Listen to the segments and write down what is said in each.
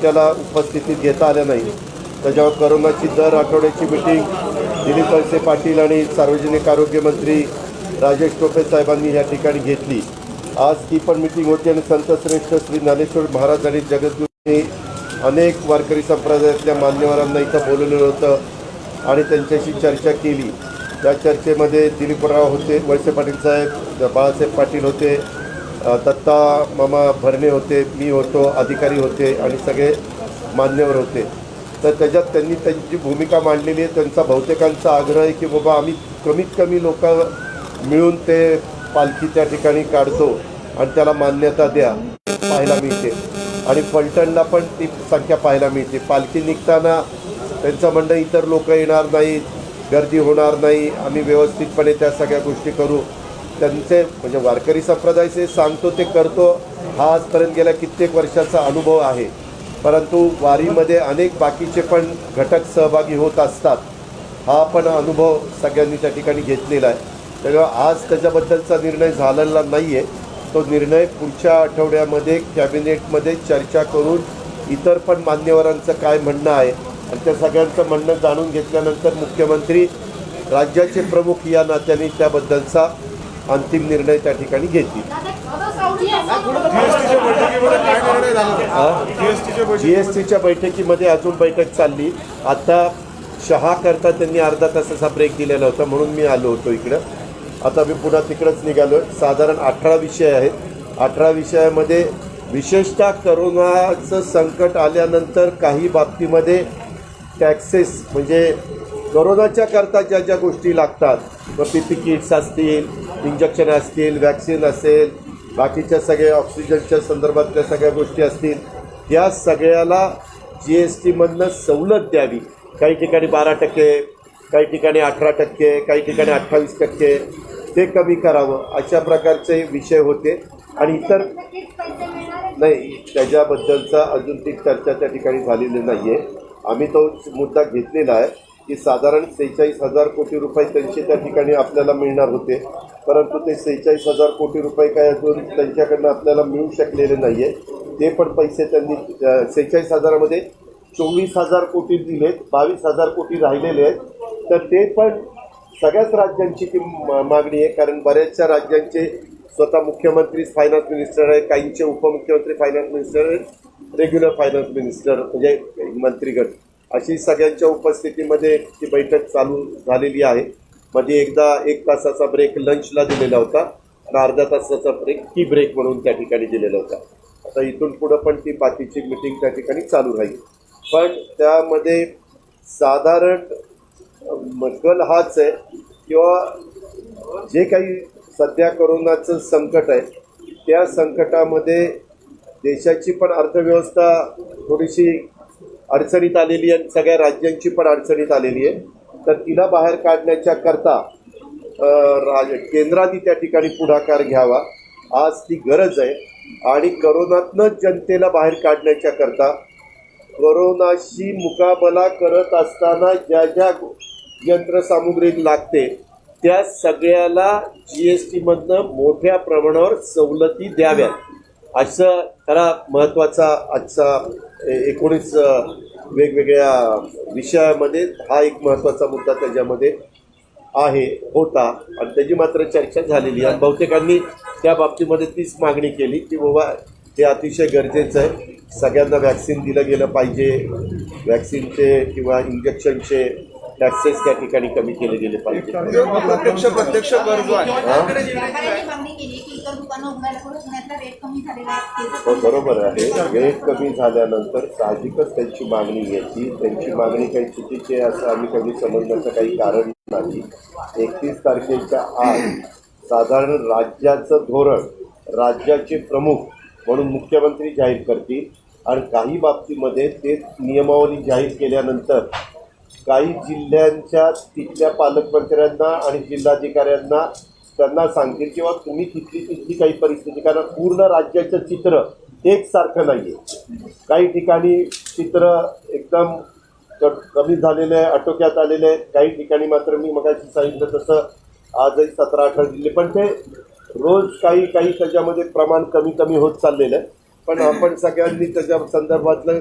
त्याला उपस्थितीत घेता आलं नाही. त्याच्यावर करोनाची दर आठवड्याची मिटिंग दिलीप वळसे पाटील आणि सार्वजनिक आरोग्य मंत्री राजेश टोपे साहेबांनी या ठिकाणी घेतली. आज ती पण मिटिंग होती आणि संतश्रेष्ठ श्री ज्ञानेश्वर महाराज आणि जगद्गुरूंनी अनेक वारकरी संप्रदायातल्या मान्यवरांना इथं बोलवलेलं होतं आणि त्यांच्याशी चर्चा केली. त्या चर्चेमध्ये दिलीपराव होते, वळसे पाटील साहेब, बाळासाहेब पाटील होते, दत्ता मामा भरणे होते, मी होतो, अधिकारी होते आणि सगळे मान्यवर होते. तर त्याच्यात त्यांनी त्यांची भूमिका मांडलेली आहे. त्यांचा बहुतेकांचा आग्रह आहे की बाबा आम्ही कमीत कमी लोक मिळून ते पालखी त्या ठिकाणी काढतो आणि त्याला मान्यता द्या, पाहायला मिळते. आणि फलटणला पण ती संख्या पाहायला मिळते. पालखी निघताना त्यांचं म्हणणं इतर लोक येणार नाहीत, गर्दी होणार नाही, आम्ही व्यवस्थितपणे त्या सगळ्या गोष्टी करू. त्यांचे म्हणजे वारकरी संप्रदायाचे सांगतो ते करतो हा आजपर्यंत गेल्या कित्येक वर्षाचा अनुभव आहे. परंतु वारीमध्ये अनेक बाकीचे पण घटक सहभागी होत असतात. हा पण अनुभव सगळ्यांनी त्या ठिकाणी घेतलेला आहे. त्यामुळे आज त्याच्याबद्दलचा निर्णय झालेला नाही आहे. तो निर्णय पुढच्या आठवड्यामध्ये कॅबिनेटमध्ये चर्चा करून इतर पण मान्यवरांचं काय म्हणणं आहे आणि त्या सगळ्यांचं म्हणणं जाणून घेतल्यानंतर मुख्यमंत्री राज्याचे प्रमुख या नात्याने त्याबद्दलचा अंतिम निर्णय त्या ठिकाणी घेतील. जीएसटीच्या बैठकीमध्ये अजून बैठक चालली. आता चहा करता त्यांनी अर्धा तासाचा ब्रेक दिलेला होता म्हणून मी आलो होतो इकडं. आता मी पुन्हा तिकडंच निघालो. साधारण 18 विषय आहेत. 18 विषयामध्ये विशेषतः करोनाचं संकट आल्यानंतर काही बाबतीमध्ये टॅक्सेस म्हणजे करोनाच्या करता ज्या ज्या गोष्टी लागतात, PPE किट्स असतील, इंजेक्शन असतील, वॅक्सिन असेल, बाकीच्या सगळ्या ऑक्सिजनच्या संदर्भातल्या सगळ्या गोष्टी असतील, या सगळ्याला GSTमधनं सवलत द्यावी. काही ठिकाणी 12%, काही ठिकाणी 18%, काही ठिकाणी 28%, ते कमी करावं अशा प्रकारचे विषय होते. आणि इतर नाही, त्याच्याबद्दलचा अजून ती चर्चा त्या ठिकाणी झालेली नाही आहे. आम्ही तो मुद्दा घेतलेला आहे की साधारण 46,000 कोटी रुपये त्यांचे त्या ठिकाणी आपल्याला मिळणार होते. परंतु ते 46,000 कोटी रुपये काय अजून त्यांच्याकडनं आपल्याला मिळू शकलेले नाही आहे. ते पण पैसे त्यांनी 46,000मध्ये 24,000 कोटी दिलेत, 22,000 कोटी राहिलेले आहेत. तर ते पण सगळ्याच राज्यांची ती मागणी आहे. कारण बऱ्याचशा राज्यांचे स्वतः मुख्यमंत्रीच फायनान्स मिनिस्टर आहेत, काहींचे उपमुख्यमंत्री फायनान्स मिनिस्टर आहेत, रेग्युलर फायनान्स मिनिस्टर म्हणजे मंत्रीगण, अशी सगळ्यांच्या उपस्थितीमध्ये ती बैठक चालू झालेली आहे. मध्ये एकदा 1 तासाचा ब्रेक लंचला दिलेला होता आणि अर्धा तासाचा ब्रेक टी ब्रेक म्हणून त्या ठिकाणी दिलेला होता. आता इथून पुढं पण ती बाकीची मिटिंग त्या ठिकाणी चालू राहील. पण त्यामध्ये साधारण कल हाच आहे किंवा जे काही सध्या करोनाचं संकट आहे त्या संकटामध्ये देशाची पण अर्थव्यवस्था थोडीशी अडचणीत आलेली आहे, सगळ्या राज्यांची पण अडचणीत आलेली आहे. तर तिला बाहेर काढण्याच्या करता केंद्राने त्या ठिकाणी पुढाकार घ्यावा. आज ती गरज आहे. आणि करोनातनं जनतेला बाहेर काढण्याच्या करता करोनाशी मुकाबला करत असताना ज्या ज्या यंत्रसामुग्री लागते त्या सगळ्याला GSTमधनं मोठ्या प्रमाणावर सवलती द्याव्यात, असं खरा महत्त्वाचा आजचा 19 वेगवेगळ्या विषयामध्ये हा एक महत्त्वाचा मुद्दा त्याच्यामध्ये होता आणि त्याची मात्र चर्चा झालेली आहे. बहुतेकांनी त्या बाबतीमध्ये तीच मागणी केली की बाबा हे अतिशय गरजेचं आहे, सगळ्यांना वॅक्सिन दिलं गेलं पाहिजे, वॅक्सिनचे किंवा इंजेक्शनचे टॅक्सेस त्या ठिकाणी कमी केले गेले पाहिजे. प्रत्यक्ष गरजू आहे. बरोबर आहे. रेट कमी झाल्यानंतर साहजिकच त्यांची मागणी घ्यायची. त्यांची मागणी काही चुकीची आहे असं आम्ही कधी समजण्याचं काही कारण नाही. 31 तारखेच्या आज साधारण राज्याचं धोरण राज्याचे प्रमुख म्हणून मुख्यमंत्री जाहीर करतील आणि काही बाबतीमध्ये ते नियमावली जाहीर केल्यानंतर काही जिल्ह्यांच्या तिथल्या पालकमंत्र्यांना आणि जिल्हाधिकाऱ्यांना त्यांना सांगतील किंवा तुम्ही तिथली काही परिस्थिती, कारण पूर्ण राज्याचं चित्र एकसारखं नाही आहे. काही ठिकाणी चित्र एकदम कमी झालेलं आहे, आटोक्यात आलेलं आहे. काही ठिकाणी मात्र मी मगाशी सांगितलं तसं आजही 17-18 जिल्हे, पण ते रोज काही त्याच्यामध्ये प्रमाण कमी होत चाललेलं आहे. पण आपण सगळ्यांनी त्याच्या संदर्भातलं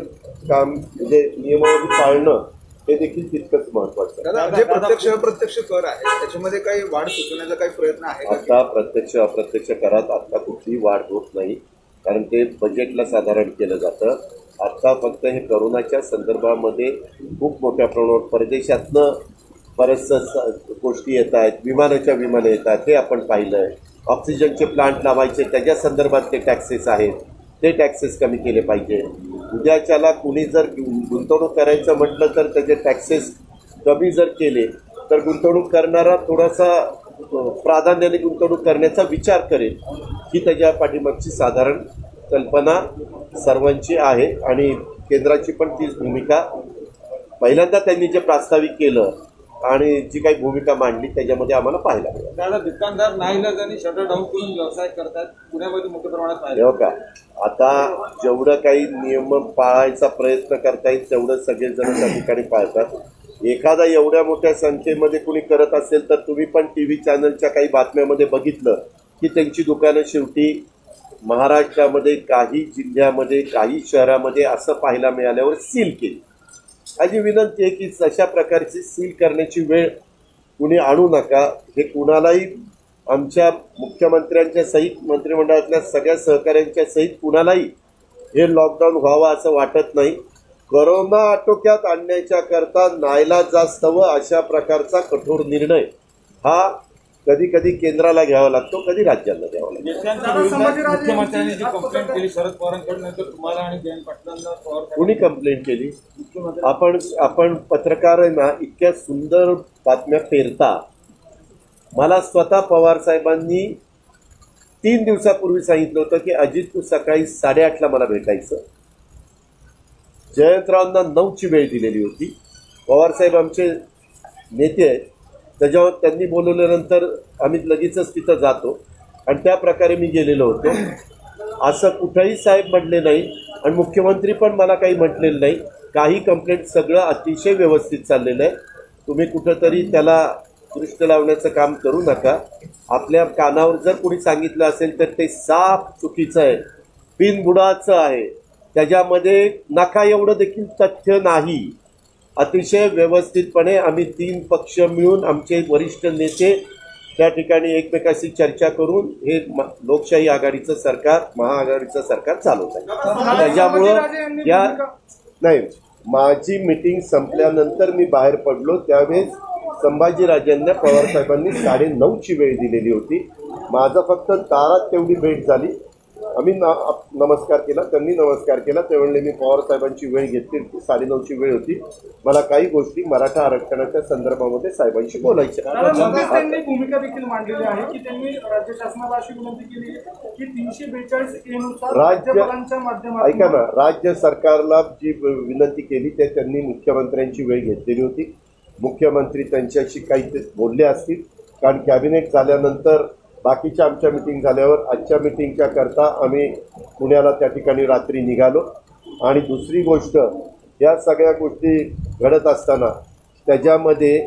काम म्हणजे नियमावली पाळणं हे देखील तितकंच महत्वाचं आहे. दादा, जे प्रत्यक्ष अप्रत्यक्ष कर आहे त्याच्यामध्ये काही वाढ सुचवण्याचा काही प्रयत्न आहे का? आता प्रत्यक्ष अप्रत्यक्ष करात आता कुठलीही वाढ होत नाही, कारण ते बजेटला साधारण केलं जातं. आता फक्त हे करोनाच्या संदर्भामध्ये खूप मोठ्या प्रमाणावर परदेशातनं बऱ्याचशा गोष्टी येत आहेत, विमानं येत आहेत, हे आपण पाहिलं आहे. ऑक्सिजनचे प्लांट लावायचे त्याच्या संदर्भात ते टॅक्सेस आहेत, ते टॅक्सेस कमी केले पाहिजे. उद्याच्याला कुणी जर गुंतवणूक करायचं म्हटलं तर त्याचे टॅक्सेस कमी जर केले तर गुंतवणूक करणारा थोडासा प्राधान्याने गुंतवणूक करण्याचा विचार करेल, ही त्याच्या पाठीमागची साधारण कल्पना सर्वांची आहे. आणि केंद्राची पण तीच भूमिका पहिल्यांदा त्यांनी जे प्रास्ताविक केलं आणि जी काही भूमिका मांडली त्याच्यामध्ये आम्हाला पाहायला मिळालं. दादा, दुकानदार नाईलाजाने शटर डाऊन करून व्यवसाय करतात, पुण्यामध्ये मोठ्या प्रमाणात पाहिलं. हो का, आता जेवढं काही नियम पाळायचा प्रयत्न करता येईल तेवढं सगळेजण त्या ठिकाणी पाळतात. एखादा एवढ्या मोठ्या संख्येमध्ये कुणी करत असेल तर तुम्ही पण TV चॅनलच्या काही बातम्यामध्ये बघितलं की त्यांची दुकानं शेवटी महाराष्ट्रामध्ये काही जिल्ह्यामध्ये काही शहरामध्ये असं पाहायला मिळाल्यावर सील केली. माझी विनंती आहे की अशा प्रकारची सील करण्याची वेळ कुणी आणू नका. हे कुणालाही आमच्या मुख्यमंत्र्यांच्या सहित मंत्रिमंडळातल्या सगळ्या सहकाऱ्यांच्या सहित कुणालाही हे लॉकडाऊन व्हावं असं वाटत नाही. कोरोना आटोक्यात आणण्याच्या करता नाईलाजास्तव अशा प्रकारचा कठोर निर्णय हा कधी कधी केंद्राला घ्यावा लागतो, कधी राज्यांना घ्यावा लागतो. नेत्यांच्या विरोधात मुख्यमंत्र्यांनी जी कंप्लेंट केली शरद पवारांकडे, नंतर तुम्हाला आणि जयंत पाटलांना पवार कुणी कंप्लेंट केली? मुख्यमंत्री आपण पत्रकार आहे ना, इतक्या सुंदर बातम्या पेरता. मला स्वतः पवार साहेबांनी 3 दिवसापूर्वी सांगितलं होतं की अजित तू सकाळी 8:30ला मला भेटायचं. जयंतरावांना 9ची वेळ दिलेली होती. पवार साहेब आमचे नेते आहेत, त्याच्यावर त्यांनी बोलवल्यानंतर आम्ही लगेचच तिथं जातो आणि त्या प्रकारे मी गेलेलो होतो. असं कुठंही साहेब म्हटले नाही आणि मुख्यमंत्री पण मला काही म्हटलेलं नाही. काही कंप्लेंट सगळं अतिशय व्यवस्थित चाललेलं आहे. तुम्ही कुठंतरी त्याला दृष्ट लावण्याचं काम करू नका. आपल्या कानावर जर कोणी सांगितलं असेल तर ते साफ चुकीचं आहे, बिनबुडाचं आहे. त्याच्यामध्ये नका एवढं देखील तथ्य नाही. अतिशय व्यवस्थितपणे आम्ही 3 पक्ष मिळून आमचे वरिष्ठ नेते त्या ठिकाणी एकमेकाशी चर्चा करून हे लोकशाही आघाडीचं सरकार, महाआघाडीचं सरकार चालवत आहे. त्याच्यामुळं या नाही, माझी मीटिंग संपल्यानंतर मी बाहेर पडलो त्यावेळेस संभाजीराजेंना पवारसाहेबांनी 9:30ची वेळ दिलेली होती. माझं फक्त दारात तेवढी भेट झाली. आम्ही नमस्कार केला, त्यांनी नमस्कार केला. ते म्हणले मी पवारसाहेबांची वेळ घेतली, 9:30ची वेळ होती. मला काही गोष्टी मराठा आरक्षणाच्या संदर्भामध्ये साहेबांशी बोलायच्या. त्यांनी भूमिका देखील मांडलेली आहे की त्यांनी राज्य शासनाला अशी विनंती केली की 342 नुसार राज्यपालांच्या माध्यमातून ऐका ना, राज्य सरकारला जी विनंती केली ते त्यांनी मुख्यमंत्र्यांची वेळ घेतलेली होती. मुख्यमंत्री त्यांच्याशी काही ते बोलले असतील, कारण कॅबिनेट झाल्यानंतर बाकीच्या आमच्या मिटिंग झाल्यावर आजच्या मिटिंगच्या करता आम्ही पुण्याला त्या ठिकाणी रात्री निघालो. आणि दुसरी गोष्ट, या सगळ्या गोष्टी घडत असताना त्याच्यामध्ये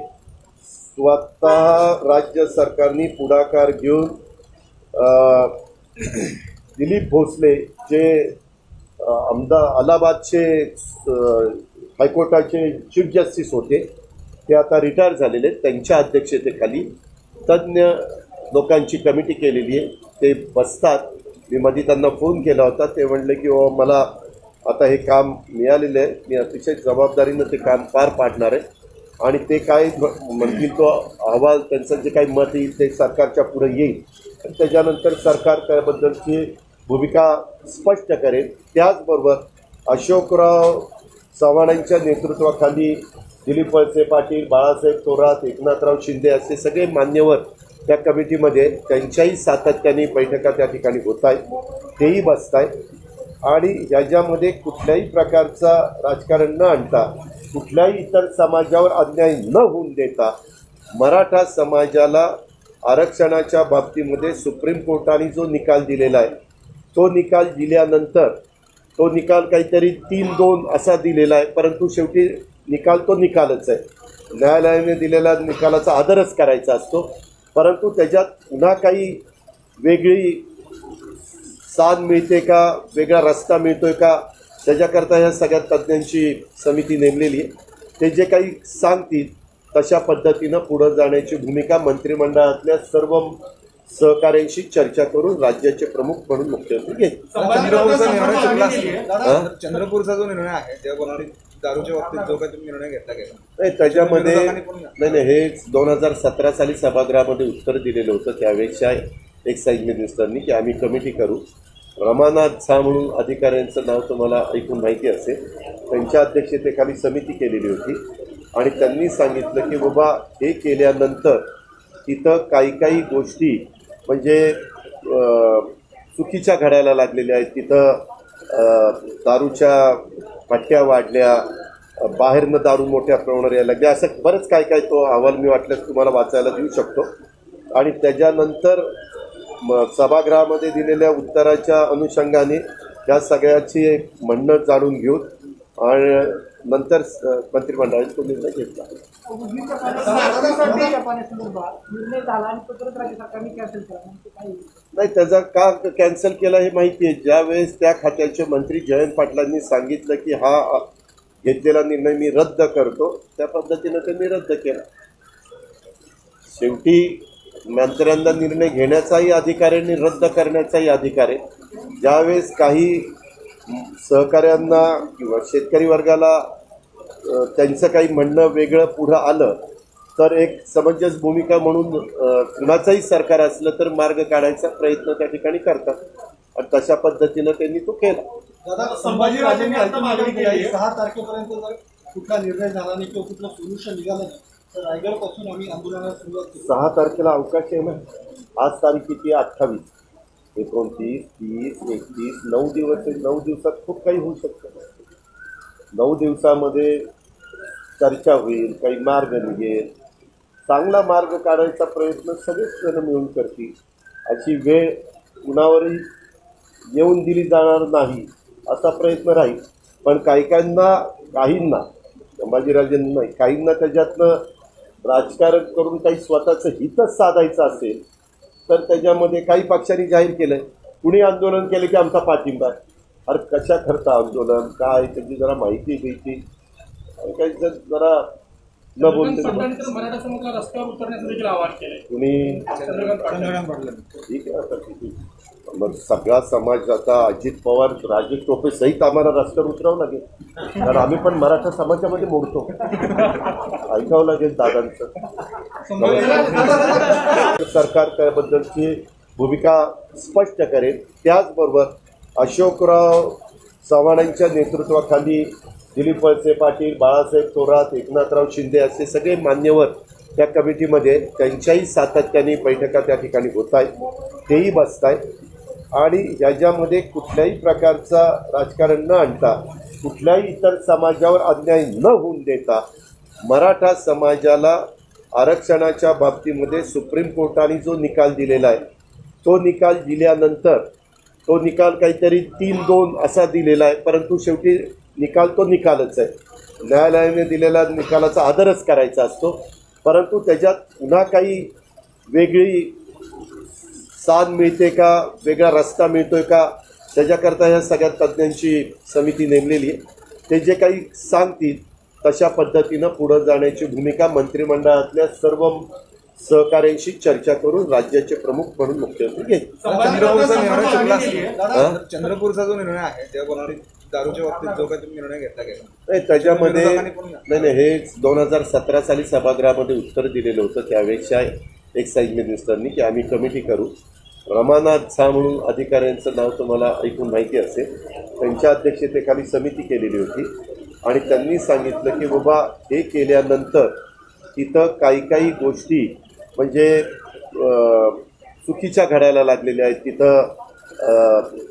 स्वतः राज्य सरकारने पुढाकार घेऊन दिलीप भोसले जे अलाहाबादचे हायकोर्टाचे चीफ जस्टिस होते, ते आता रिटायर झालेले आहेत. त्यांच्या अध्यक्षतेखाली तज्ज्ञ लोकांची कमिटी केलेली आहे. ते बसतात. मी मध्ये त्यांना फोन केला होता. ते म्हणले की मला आता हे काम मिळालेलं आहे, मी अतिशय जबाबदारीनं ते काम पार पाडणार आहे आणि ते काय म्हणतील तो अहवाल, त्यांचं जे काही मत येईल ते सरकारच्या पुढे येईल आणि त्याच्यानंतर सरकार त्याबद्दलची भूमिका स्पष्ट करेल. त्याचबरोबर अशोकराव चव्हाणांच्या नेतृत्वाखाली दिलीप वळसे पाटील, बाळासाहेब थोरात, एकनाथराव शिंदे असे सगळे मान्यवर त्या कमिटीमध्ये त्यांच्याही सातत्याने बैठका त्या ठिकाणी होत आहेत, तेही बसत आहेत. आणि याच्यामध्ये कुठल्याही प्रकारचा राजकारण न आणता, कुठल्याही इतर समाजावर अन्याय न होऊन देता मराठा समाजाला आरक्षणाच्या बाबतीमध्ये सुप्रीम कोर्टाने जो निकाल दिलेला आहे, तो निकाल दिल्यानंतर तो निकाल काहीतरी 3-2 असा दिलेला आहे, परंतु शेवटी निकाल तो निकालच आहे. न्यायालयाने दिलेल्या निकालाचा आदरच करायचा असतो. परंतु त्याच्यात पुन्हा काही वेगळी साथ मिळते का, वेगळा रस्ता मिळतोय का, त्याच्याकरता ह्या सगळ्या तज्ज्ञांची समिती नेमलेली आहे. ते जे काही सांगतील तशा पद्धतीनं पुढं जाण्याची भूमिका मंत्रिमंडळातल्या सर्व सहकाऱ्यांशी चर्चा करून राज्याचे प्रमुख म्हणून मुख्यमंत्री घेतील. चंद्रपूरचा निर्णय चुकला असेल. चंद्रपूरचा जो निर्णय आहे त्या कोणाने दारूच्या बाबतीत जो काही तुम्ही निर्णय घेतला गेला नाही त्याच्यामध्ये नाही हे 2017 साली सभागृहामध्ये उत्तर दिलेलं होतं. त्यावेळेच्या एक्साईज मिनिस्टरनी की आम्ही कमिटी करू. रमानाथ झा म्हणून अधिकाऱ्यांचं नाव तुम्हाला ऐकून माहिती असेल. त्यांच्या अध्यक्षतेखाली समिती केलेली होती आणि त्यांनी सांगितलं की बाबा हे केल्यानंतर तिथं काही गोष्टी म्हणजे चुकीच्या घडायला लागलेल्या आहेत. तिथं दारूच्या पट्ट्या वाढल्या, बाहेरनं दारू मोठ्या प्रमाणावर यायला लागल्या, असं बरंच काय तो अहवाल मी वाटल्यास तुम्हाला वाचायला देऊ शकतो. आणि त्याच्यानंतर सभागृहामध्ये दिलेल्या उत्तराच्या अनुषंगाने या सगळ्याची एक म्हणणं जाणून घेऊन आणि नंतर मंत्रिमंडळाने तो निर्णय घेतला. नाही त्याचा का कॅन्सल केला हे माहिती आहे. ज्यावेळेस त्या खात्याचे मंत्री जयंत पाटलांनी सांगितलं की हा घेतलेला निर्णय मी रद्द करतो, त्या पद्धतीनं त्यांनी रद्द केला. शेवटी मंत्र्यांना निर्णय घेण्याचाही अधिकार आहे आणि रद्द करण्याचाही अधिकार आहे. ज्यावेळेस काही सहकाऱ्यांना किंवा शेतकरी वर्गाला त्यांचं काही म्हणणं वेगळं पुढं आलं तर एक समंजस भूमिका म्हणून कुणाचंही सरकार असलं तर मार्ग काढायचा प्रयत्न त्या ठिकाणी करतात आणि तशा पद्धतीनं त्यांनी तो केला. दादा संभाजीराजेंनी अंतिम मागणी केली आहे 6 तारखेपर्यंत जर कुठला निर्णय झाला नाही किंवा कुठलं सोल्युशन निघालं नाही तर रायगडपासून आम्ही आंदोलनाला सुरुवात केली. 6 तारखेला अवकाश आहे ना. आज तारीख किती? 28, 29, 30, 31, 9 दिवस आहे. 9 दिवसात खूप काही होऊ शकतं. 9 दिवसामध्ये चर्चा होईल, काही मार्ग निघेल, चांगला मार्ग काढायचा प्रयत्न सगळेच जण मिळून करतील. अशी वेळ कुणावरही येऊन दिली जाणार नाही असा प्रयत्न राहील. पण काहींना संभाजीराजेंना नाही, काहींना त्याच्यातनं राजकारण करून काही स्वतःचं हितच साधायचं असेल तर त्याच्यामध्ये काही पक्षांनी जाहीर केलं कुणी आंदोलन केलं की आमचा पाठिंबा आहे. अरे कशा करता आंदोलन काय त्याची जरा माहिती घ्यायची. काही जरा न बोलते मराठा समाजाला रस्त्यावर उतरण्याचं देखील आवाहन केलंय कुणी. ठीक आहे आता किती मग सगळा समाज आता अजित पवार राजेश टोपे सहित आम्हाला रस्त्यावर उतरावं लागेल कारण आम्ही पण मराठा समाजामध्ये मोडतो. ऐकावं लागेल दादांचं. सरकार त्याबद्दलची भूमिका स्पष्ट करेल. त्याचबरोबर अशोकराव चव्हाणांच्या नेतृत्वाखाली दिलीप वळसे पाटील, बाळासाहेब थोरात, एकनाथराव शिंदे असे सगळे मान्यवर त्या कमिटीमध्ये त्यांच्याही सातत्याने बैठका त्या ठिकाणी होत आहेत. तेही बसत आहेत आणि ह्याच्यामध्ये कुठल्याही प्रकारचा राजकारण न आणता कुठल्याही इतर समाजावर अन्याय न होऊन देता मराठा समाजाला आरक्षणाच्या बाबतीमध्ये सुप्रीम कोर्टाने जो निकाल दिलेला आहे तो निकाल दिल्यानंतर तो निकाल काहीतरी 3-2 असा दिलेला आहे. परंतु शेवटी निकाल तो निकालच आहे. न्यायालयाने दिलेल्या निकालाचा आदरच करायचा असतो. परंतु त्याच्यात पुन्हा काही वेगळी साथ मिळते का, वेगळा रस्ता मिळतोय का, त्याच्याकरता ह्या सगळ्या तज्ज्ञांची समिती नेमलेली आहे. ते जे काही सांगतील तशा पद्धतीनं पुढं जाण्याची भूमिका मंत्रिमंडळातल्या सर्व सहकाऱ्यांशी चर्चा करून राज्याचे प्रमुख म्हणून मुख्यमंत्री घेतील. चंद्रपूरचा निर्णय चुकला असेल. चंद्रपूरचा जो निर्णय आहे त्या कोणाने दारूच्या बाबतीत जो काही तुम्ही निर्णय घेतला गेला नाही त्याच्यामध्ये नाही हे 2017 साली सभागृहामध्ये उत्तर दिलेलं होतं. त्यावेळेच्या एक्साईज मिनिस्टरनी की आम्ही कमिटी करू. रमानाथ झा म्हणून अधिकाऱ्यांचं नाव तुम्हाला ऐकून माहिती असेल. त्यांच्या अध्यक्षतेखाली समिती केलेली होती आणि त्यांनी सांगितलं की बाबा हे केल्यानंतर तिथं काही गोष्टी म्हणजे चुकीच्या घडायला लागलेल्या आहेत. तिथं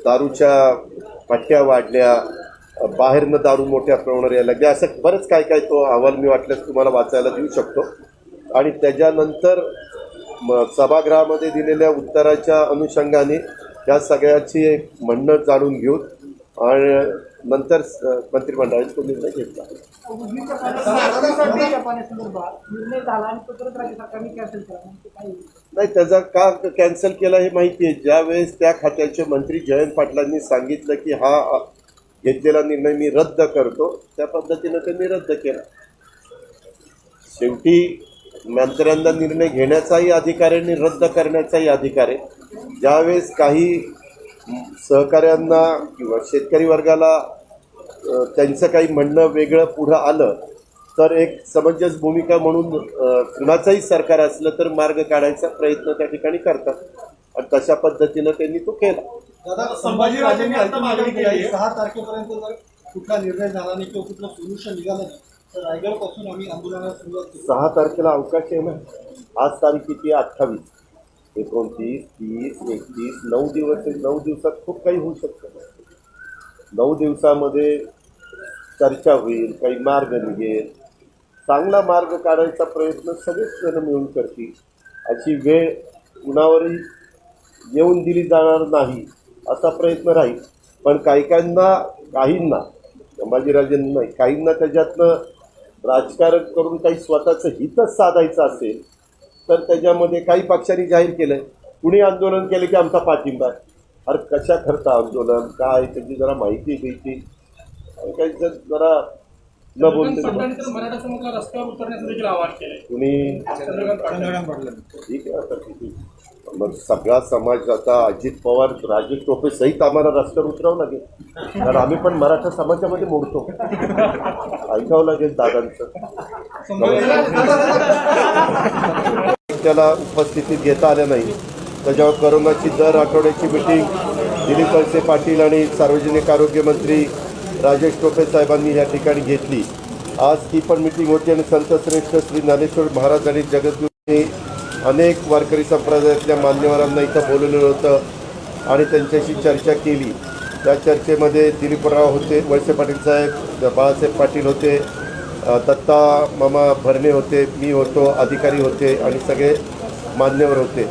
दारूच्या पट्ट्या वाढल्या, बाहेरनं दारू मोठ्या प्रमाणावर यायला लागल्या, असं बरंच काय तो अहवाल मी वाटल्यास तुम्हाला वाचायला देऊ शकतो. आणि त्याच्यानंतर सभागृहामध्ये दिलेल्या उत्तराच्या अनुषंगाने या सगळ्याची एक म्हणणं जाणून घेऊन आणि नंतर मंत्रिमंडळाने तो निर्णय घेतला. उजनीच्या पाण्यासंदर्भात निर्णय झाला आणि तो परत राज्य सरकारने कॅन्सल केला. म्हणजे काय होईल? नाही, त्याचा का कॅन्सल केला हे माहिती आहे. ज्यावेळेस त्या खात्याचे मंत्री जयंत पाटलांनी सांगितलं की हा घेतलेला निर्णय मी रद्द करतो, त्या पद्धतीनं त्यांनी रद्द केला. शेवटी मंत्र्यांना निर्णय घेण्याचाही अधिकार आहे आणि रद्द करण्याचाही अधिकार आहे. ज्यावेळेस काही सहकाऱ्यांना किंवा शेतकरी वर्गाला त्यांचं काही म्हणणं वेगळं पुढं आलं तर एक समंजस भूमिका म्हणून कुणाचंही सरकार असलं तर मार्ग काढायचा प्रयत्न त्या ठिकाणी करतात आणि तशा पद्धतीनं त्यांनी तो केला. दादा, संभाजीराजेंनी अंतिम मागणी केली आहे 6 तारखेपर्यंत जर कुठला निर्णय झाला नाही किंवा कुठलं सोल्युशन निघालं नाही तर रायगड पासून आम्ही आंदोलनाला सुरुवात केली. 6 तारखेला अवकाश आहे ना. आज तारीख किती? 28, 29, 30, 31, 9 दिवस आहे. 9 दिवसात खूप काही होऊ शकतं. 9 दिवसामध्ये चर्चा होईल, काही मार्ग निघेल, चांगला मार्ग काढायचा प्रयत्न सगळेच जण मिळून करतील. अशी वेळ कुणावरही येऊन दिली जाणार नाही असा प्रयत्न राहील. पण काहींना संभाजीराजेंना नाही, काहींना त्याच्यातनं राजकारण करून काही स्वतःचं हितच साधायचं असेल तर त्याच्यामध्ये काही पक्षांनी जाहीर केलं कुणी आंदोलन केलं की आमचा पाठिंबा आहे. अरे कशा करता आंदोलन, काय त्याची जरा माहिती घ्यायची, काही जरा न बोलते मराठा समाजाला रस्त्यावर उतरण्याचं देखील आवाहन केलंय कुणी. ठीक आहे, आता किती मग सगळा समाज आता अजित पवार, राजेश टोपे सहित आम्हाला रस्त्यावर उतरावं लागेल, कारण आम्ही पण मराठा समाजामध्ये मोडतो. ऐकावं लागेल दादांचं. त्याला उपस्थितीत घेता आलं नाही. त्याच्यावर करोनाची दर आठवड्याची मिटिंग दिलीप वळसे पाटील आणि सार्वजनिक आरोग्य मंत्री राजेश टोपे साहेबांनी या ठिकाणी घेतली. आज ती पण मिटिंग होती आणि संतश्रेष्ठ श्री ज्ञानेश्वर महाराज आणि जगद्गुरूंनी अनेक वारकरी संप्रदायातल्या मान्यवरांना इथं बोलवलेलं होतं आणि त्यांच्याशी चर्चा केली. त्या चर्चेमध्ये दिलीपराव होते, वळसे पाटील साहेब, बाळासाहेब पाटील होते, दत्ता मामा भरणे होते, मी होतो, अधिकारी होते आणि सगळे मान्यवर होते.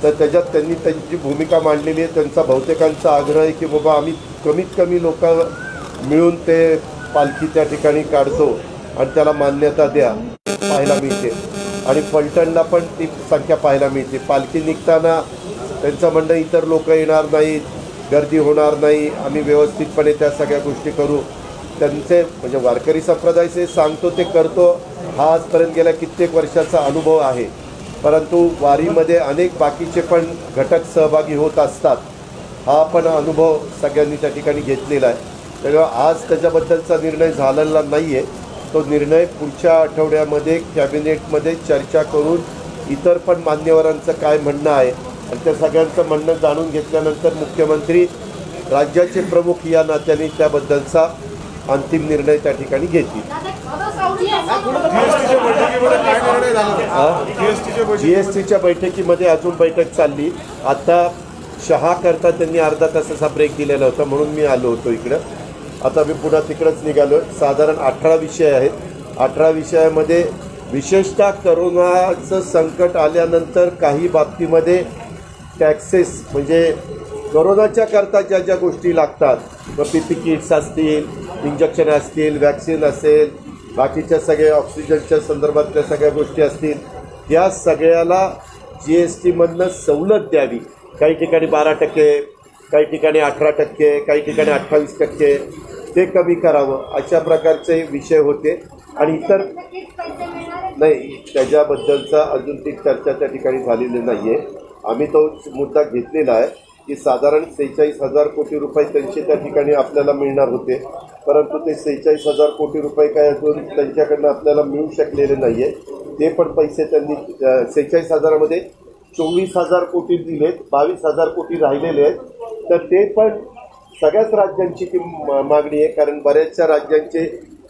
तर त्याच्यात त्यांनी त्यांची भूमिका मांडलेली आहे. त्यांचा बहुतेकांचा आग्रह आहे की बाबा आम्ही कमीत कमी लोक मिळून ते पालखी त्या ठिकाणी काढतो आणि त्याला मान्यता द्या, पाहायला मिळते. आणि फलटणला पण ती संख्या पाहायला मिळते. पालखी निघताना त्यांचं म्हणणं इतर लोक येणार नाहीत, गर्दी होणार नाही, आम्ही व्यवस्थितपणे त्या सगळ्या गोष्टी करू. त्यांचे म्हणजे वारकरी संप्रदायाचे सांगतो ते करतो हा आजपर्यंत गेल्या कित्येक वर्षाचा अनुभव आहे. परंतु वारीमध्ये अनेक बाकीचे पण घटक सहभागी होत असतात, हा पण अनुभव सगळ्यांनी त्या ठिकाणी घेतलेला आहे. त्यामुळे आज त्याच्याबद्दलचा निर्णय झालेला नाही आहे. तो निर्णय पुढच्या आठवड्यामध्ये कॅबिनेटमध्ये चर्चा करून इतर पण मान्यवरांचं काय म्हणणं आहे आणि त्या सगळ्यांचं म्हणणं जाणून घेतल्यानंतर मुख्यमंत्री राज्याचे प्रमुख या नात्याने त्याबद्दलचा अंतिम निर्णय त्या ठिकाणी घेतील. जीएसटीच्या बैठकीमध्ये अजून बैठक चालली. आता शहा करता त्यांनी अर्धा तासाचा ब्रेक दिलेला होता म्हणून मी आलो होतो इकडं. आता मी पुन्हा तिकडंच निघालो. साधारण 18 विषय आहेत. 18 विषयामध्ये विशेषतः करोनाचं संकट आल्यानंतर काही बाबतीमध्ये टॅक्सेस म्हणजे करोनाच्या करता ज्या ज्या गोष्टी लागतात, PPE किट्स असतील, इंजेक्शन असतील, वॅक्सिन असेल, बाकीच्या सगळ्या ऑक्सिजनच्या संदर्भातल्या सगळ्या गोष्टी असतील, या सगळ्याला GSTमधनं सवलत द्यावी. काही ठिकाणी 12%, काही ठिकाणी 18%, काही ठिकाणी 28%, ते कमी करावं अशा प्रकारचे विषय होते. आणि इतर नाही, त्याच्याबद्दलचा अजून ती चर्चा त्या ठिकाणी झालेली नाही आहे. आम्ही तो मुद्दा घेतलेला आहे की साधारण 46,000 कोटी रुपये त्यांचे त्या ठिकाणी आपल्याला मिळणार होते, परंतु ते 46,000 कोटी रुपये काय अजून त्यांच्याकडनं आपल्याला मिळू शकलेले नाही आहे. ते पण पैसे त्यांनी 46,000मध्ये 24,000 कोटी दिलेत, 22,000 कोटी राहिलेले आहेत. तर ते पण सगळ्याच राज्यांची ती मागणी आहे, कारण बऱ्याचशा राज्यांचे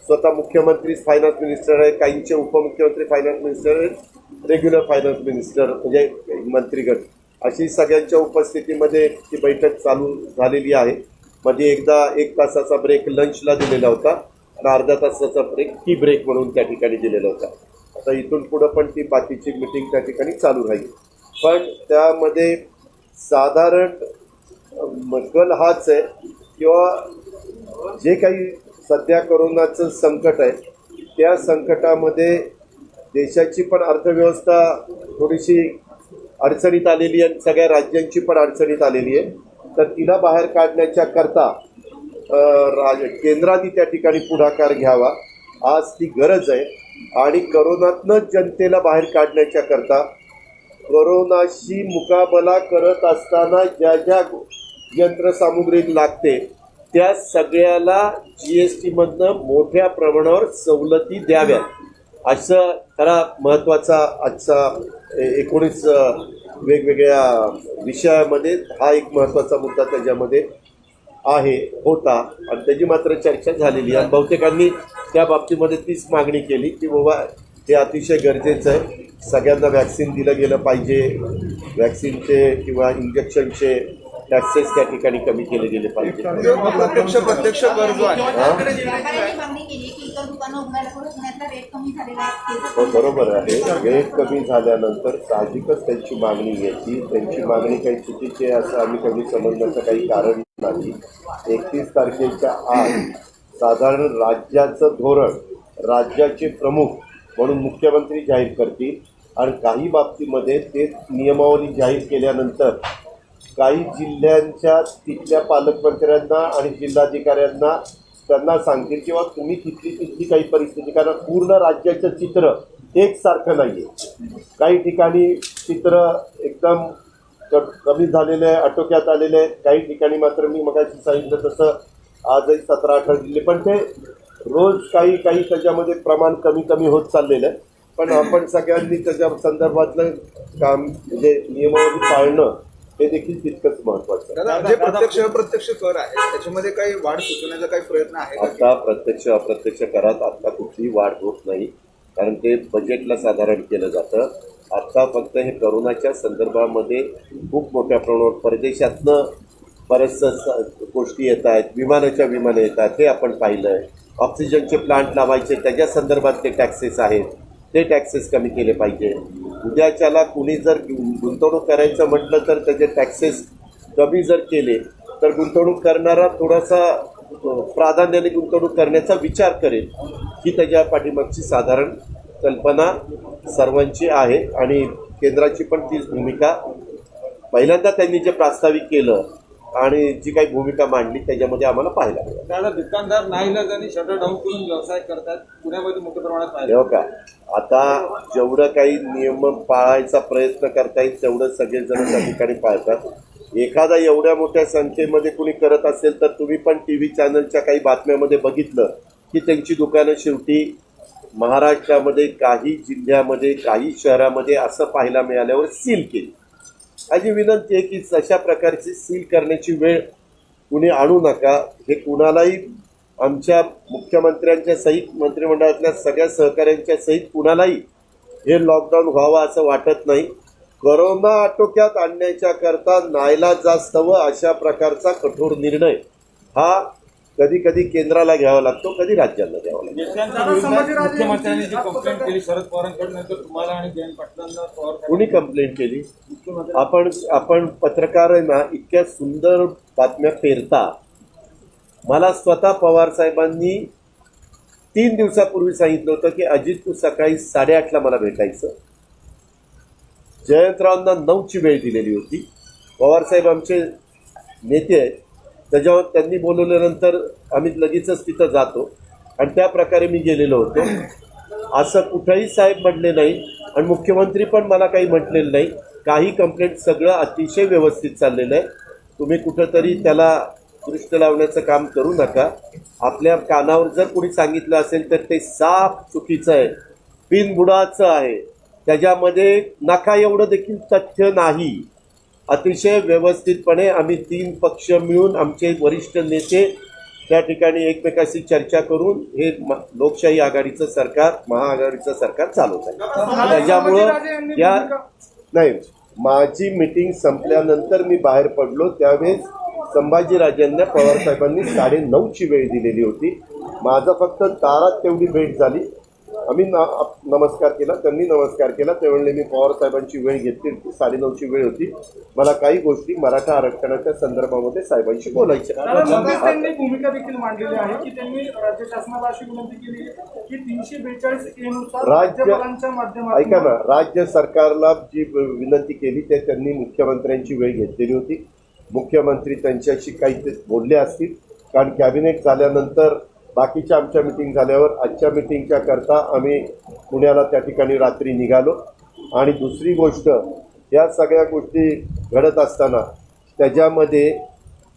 स्वतः मुख्यमंत्री फायनान्स मिनिस्टर आहे, काहींचे उपमुख्यमंत्री फायनान्स मिनिस्टर आहेत, रेग्युलर फायनान्स मिनिस्टर म्हणजे मंत्रीगण, अशी सगळ्यांच्या उपस्थितीमध्ये ती बैठक चालू झालेली आहे. मध्ये एकदा 1 तासाचा ब्रेक लंचला दिलेला होता आणि अर्धा तासाचा ब्रेक टी ब्रेक म्हणून त्या ठिकाणी दिलेला होता. आता इथून पुढं पण ती बाकीची मिटिंग त्या ठिकाणी चालू राहील. पण त्यामध्ये साधारण कल हाच आहे किंवा जे काही सध्या कोरोनाचं संकट आहे त्या संकटामध्ये देशाची पण अर्थव्यवस्था थोडीशी अडचणीत आलेली आहे, सगळ्या राज्यांची पण अडचणीत आलेली आहे. तर तिला बाहेर काढण्याच्या करता केंद्राने त्या ठिकाणी पुढाकार घ्यावा. आज ती गरज आहे. आणि करोनातनं जनतेला बाहेर काढण्याच्या करता करोनाशी मुकाबला करत असताना ज्या ज्या यंत्रसामुग्री लागते त्या सगळ्याला GST मधनं मोठ्या प्रमाणावर सवलती द्याव्यात, असं खरा महत्त्वाचा आजचा 19 वेगवेगळ्या विषयामध्ये हा एक महत्त्वाचा मुद्दा त्याच्यामध्ये होता. आणि त्याची मात्र चर्चा झालेली आहे. बहुतेकांनी त्या बाबतीमध्ये तीच मागणी केली की बाबा हे अतिशय गरजेचं आहे, सगळ्यांना वॅक्सिन दिलं गेलं पाहिजे, वॅक्सिनचे किंवा इंजेक्शनचे टॅक्सेस त्या ठिकाणी कमी केले गेले पाहिजे. प्रत्यक्ष कर जो आहे हो, बरोबर आहे. रेट कमी झाल्यानंतर साहजिकच त्यांची मागणी याची, त्यांची मागणी काही चुकीची आहे असं आम्ही कधी समजण्याचं काही कारण नाही. 31 तारखेच्या आत साधारण राज्याचं धोरण राज्याचे प्रमुख म्हणून मुख्यमंत्री जाहीर करतील. आणि काही बाबतीमध्ये ते नियमावली जाहीर केल्यानंतर काही जिल्ह्यांच्या तिथल्या पालकमंत्र्यांना आणि जिल्हाधिकाऱ्यांना त्यांना सांगतील किंवा तुम्ही तिथली काही परिस्थिती, कारण पूर्ण राज्याचं चित्र एकसारखं नाही आहे. काही ठिकाणी चित्र एकदम कमी झालेलं आहे, आटोक्यात आलेलं आहे. काही ठिकाणी मात्र मी मगाशी सांगितलं तसं आजही 17-18 जिल्हे, पण ते रोज काही त्याच्यामध्ये प्रमाण कमी होत चाललेलं आहे. पण आपण सगळ्यांनी त्याच्या संदर्भातलं काम म्हणजे नियमावली पाळणं हे देखील तितकंच महत्त्वाचं आहे. जे प्रत्यक्ष कर आहे त्याच्यामध्ये काही वाढ सुचवण्याचा काही प्रयत्न आहे? आता प्रत्यक्ष अप्रत्यक्ष करात आता कुठलीही वाढ होत नाही, कारण ते बजेटला साधारण केलं जातं. आता फक्त हे करोनाच्या संदर्भामध्ये खूप मोठ्या प्रमाणावर परदेशातनं बऱ्याचशा गोष्टी येत आहेत, विमानं येत आहेत, हे आपण पाहिलं आहे. ऑक्सिजनचे प्लांट लावायचे त्याच्या संदर्भात ते टॅक्सेस आहेत, ते टॅक्सेस कमी केले पाहिजे. उद्याच्याला कुणी जर गुंतवणूक करायचं म्हटलं तर त्याचे टॅक्सेस कमी जर केले तर गुंतवणूक करणारा थोडासा प्राधान्याने गुंतवणूक करण्याचा विचार करेल. ही त्याच्या पाठीमागची साधारण कल्पना सर्वांची आहे. आणि केंद्राची पण तीच भूमिका. पहिल्यांदा त्यांनी जे प्रास्ताविक केलं आणि जी काही भूमिका मांडली त्याच्यामध्ये आम्हाला पाहायला मिळालं. त्याला दुकानदार नाईलाजाने शटर डाऊन करून व्यवसाय करतात, पुण्यामध्ये मोठ्या प्रमाणात पाहिलं. हो का, आता जेवढं काही नियम पाळायचा प्रयत्न करता येईल तेवढं सगळेजण त्या ठिकाणी पाळतात. एखादा एवढ्या मोठ्या संख्येमध्ये कुणी करत असेल तर तुम्ही पण TV चॅनलच्या काही बातम्यामध्ये बघितलं की त्यांची दुकानं शेवटी महाराष्ट्रामध्ये काही जिल्ह्यामध्ये काही शहरामध्ये असं पाहायला मिळाल्यावर सील केली. माझी विनंती आहे की अशा प्रकारची सील करण्याची वेळ कुणी आणू नका. हे कुणालाही आमच्या मुख्यमंत्र्यांच्या सहित मंत्रिमंडळातल्या सगळ्या सहकाऱ्यांच्या सहित कुणालाही हे लॉकडाऊन व्हावं असं वाटत नाही. कोरोना आटोक्यात आणण्याच्या करता नाईलाजास्तव अशा प्रकारचा कठोर निर्णय हा कधी केंद्राला घ्यावा लागतो, कधी राज्यांना घ्यावा लागतो. देशांच्या विरुद्ध मुख्यमंत्र्यांनी जी कंप्लेंट केली शरद पवारांकडे, नंतर तुम्हाला आणि जयंत पाटलांना पवार कुणी कंप्लेंट केली? आपण पत्रकार आहे ना, इतक्या सुंदर बातम्या पेरता. मला स्वतः पवार साहेबांनी 3 दिवसापूर्वी सांगितलं होतं की अजित तू सकाळी 8:30ला मला भेटायचं. जयंतरावांना 9ची वेळ दिलेली होती. पवार साहेब आमचे नेते आहेत, त्याच्यावर त्यांनी बोलवल्यानंतर आम्ही लगेचच तिथं जातो आणि त्या प्रकारे मी गेलेलो होतो. असं कुठंही साहेब म्हटले नाही आणि मुख्यमंत्री पण मला काही म्हटलेलं नाही. काही कंप्लेंट सगळं अतिशय व्यवस्थित चाललेलं आहे. तुम्ही कुठंतरी त्याला दृष्टी लावण्याचं काम करू नका. आपल्या कानावर जर कोणी सांगितलं असेल तर ते साफ चुकीचं आहे, बिनबुडाचं आहे. त्याच्यामध्ये नका एवढं देखील तथ्य नाही. अतिशय व्यवस्थितपणे आम्ही 3 पक्ष मिळून आमचे वरिष्ठ नेते त्या ठिकाणी एकमेकाशी चर्चा करून हे लोकशाही आघाडीचं सरकार, महाआघाडीचं सरकार चालवत आहे. त्याच्यामुळं या नाही, माझी मीटिंग संपल्यानंतर मी बाहेर पडलो त्यावेळेस संभाजीराजेंना पवारसाहेबांनी 9:30ची वेळ दिलेली होती. माझं फक्त दारात तेवढी भेट झाली. आम्ही नमस्कार केला, त्यांनी नमस्कार केला. ते म्हणले मी पवार साहेबांची वेळ घेतली, 9:30ची वेळ होती, मला काही गोष्टी मराठा आरक्षणाच्या संदर्भामध्ये साहेबांशी बोलायच्या. मध्येच त्यांनी भूमिका देखील मांडलेली आहे की त्यांनी राज्य शासनाला अशी विनंती केली की 342 ए नुसार राज्यपालांच्या माध्यमातून ऐका ना, राज्य सरकारला जी विनंती केली ते त्यांनी मुख्यमंत्र्यांची वेळ घेतलेली होती. मुख्यमंत्री त्यांच्याशी काही ते बोलले असतील, कारण कॅबिनेट झाल्यानंतर बाकीच्या आमच्या मिटिंग झाल्यावर आजच्या मिटिंगच्या करता आम्ही पुण्याला त्या ठिकाणी रात्री निघालो. आणि दुसरी गोष्ट, या सगळ्या गोष्टी घडत असताना त्याच्यामध्ये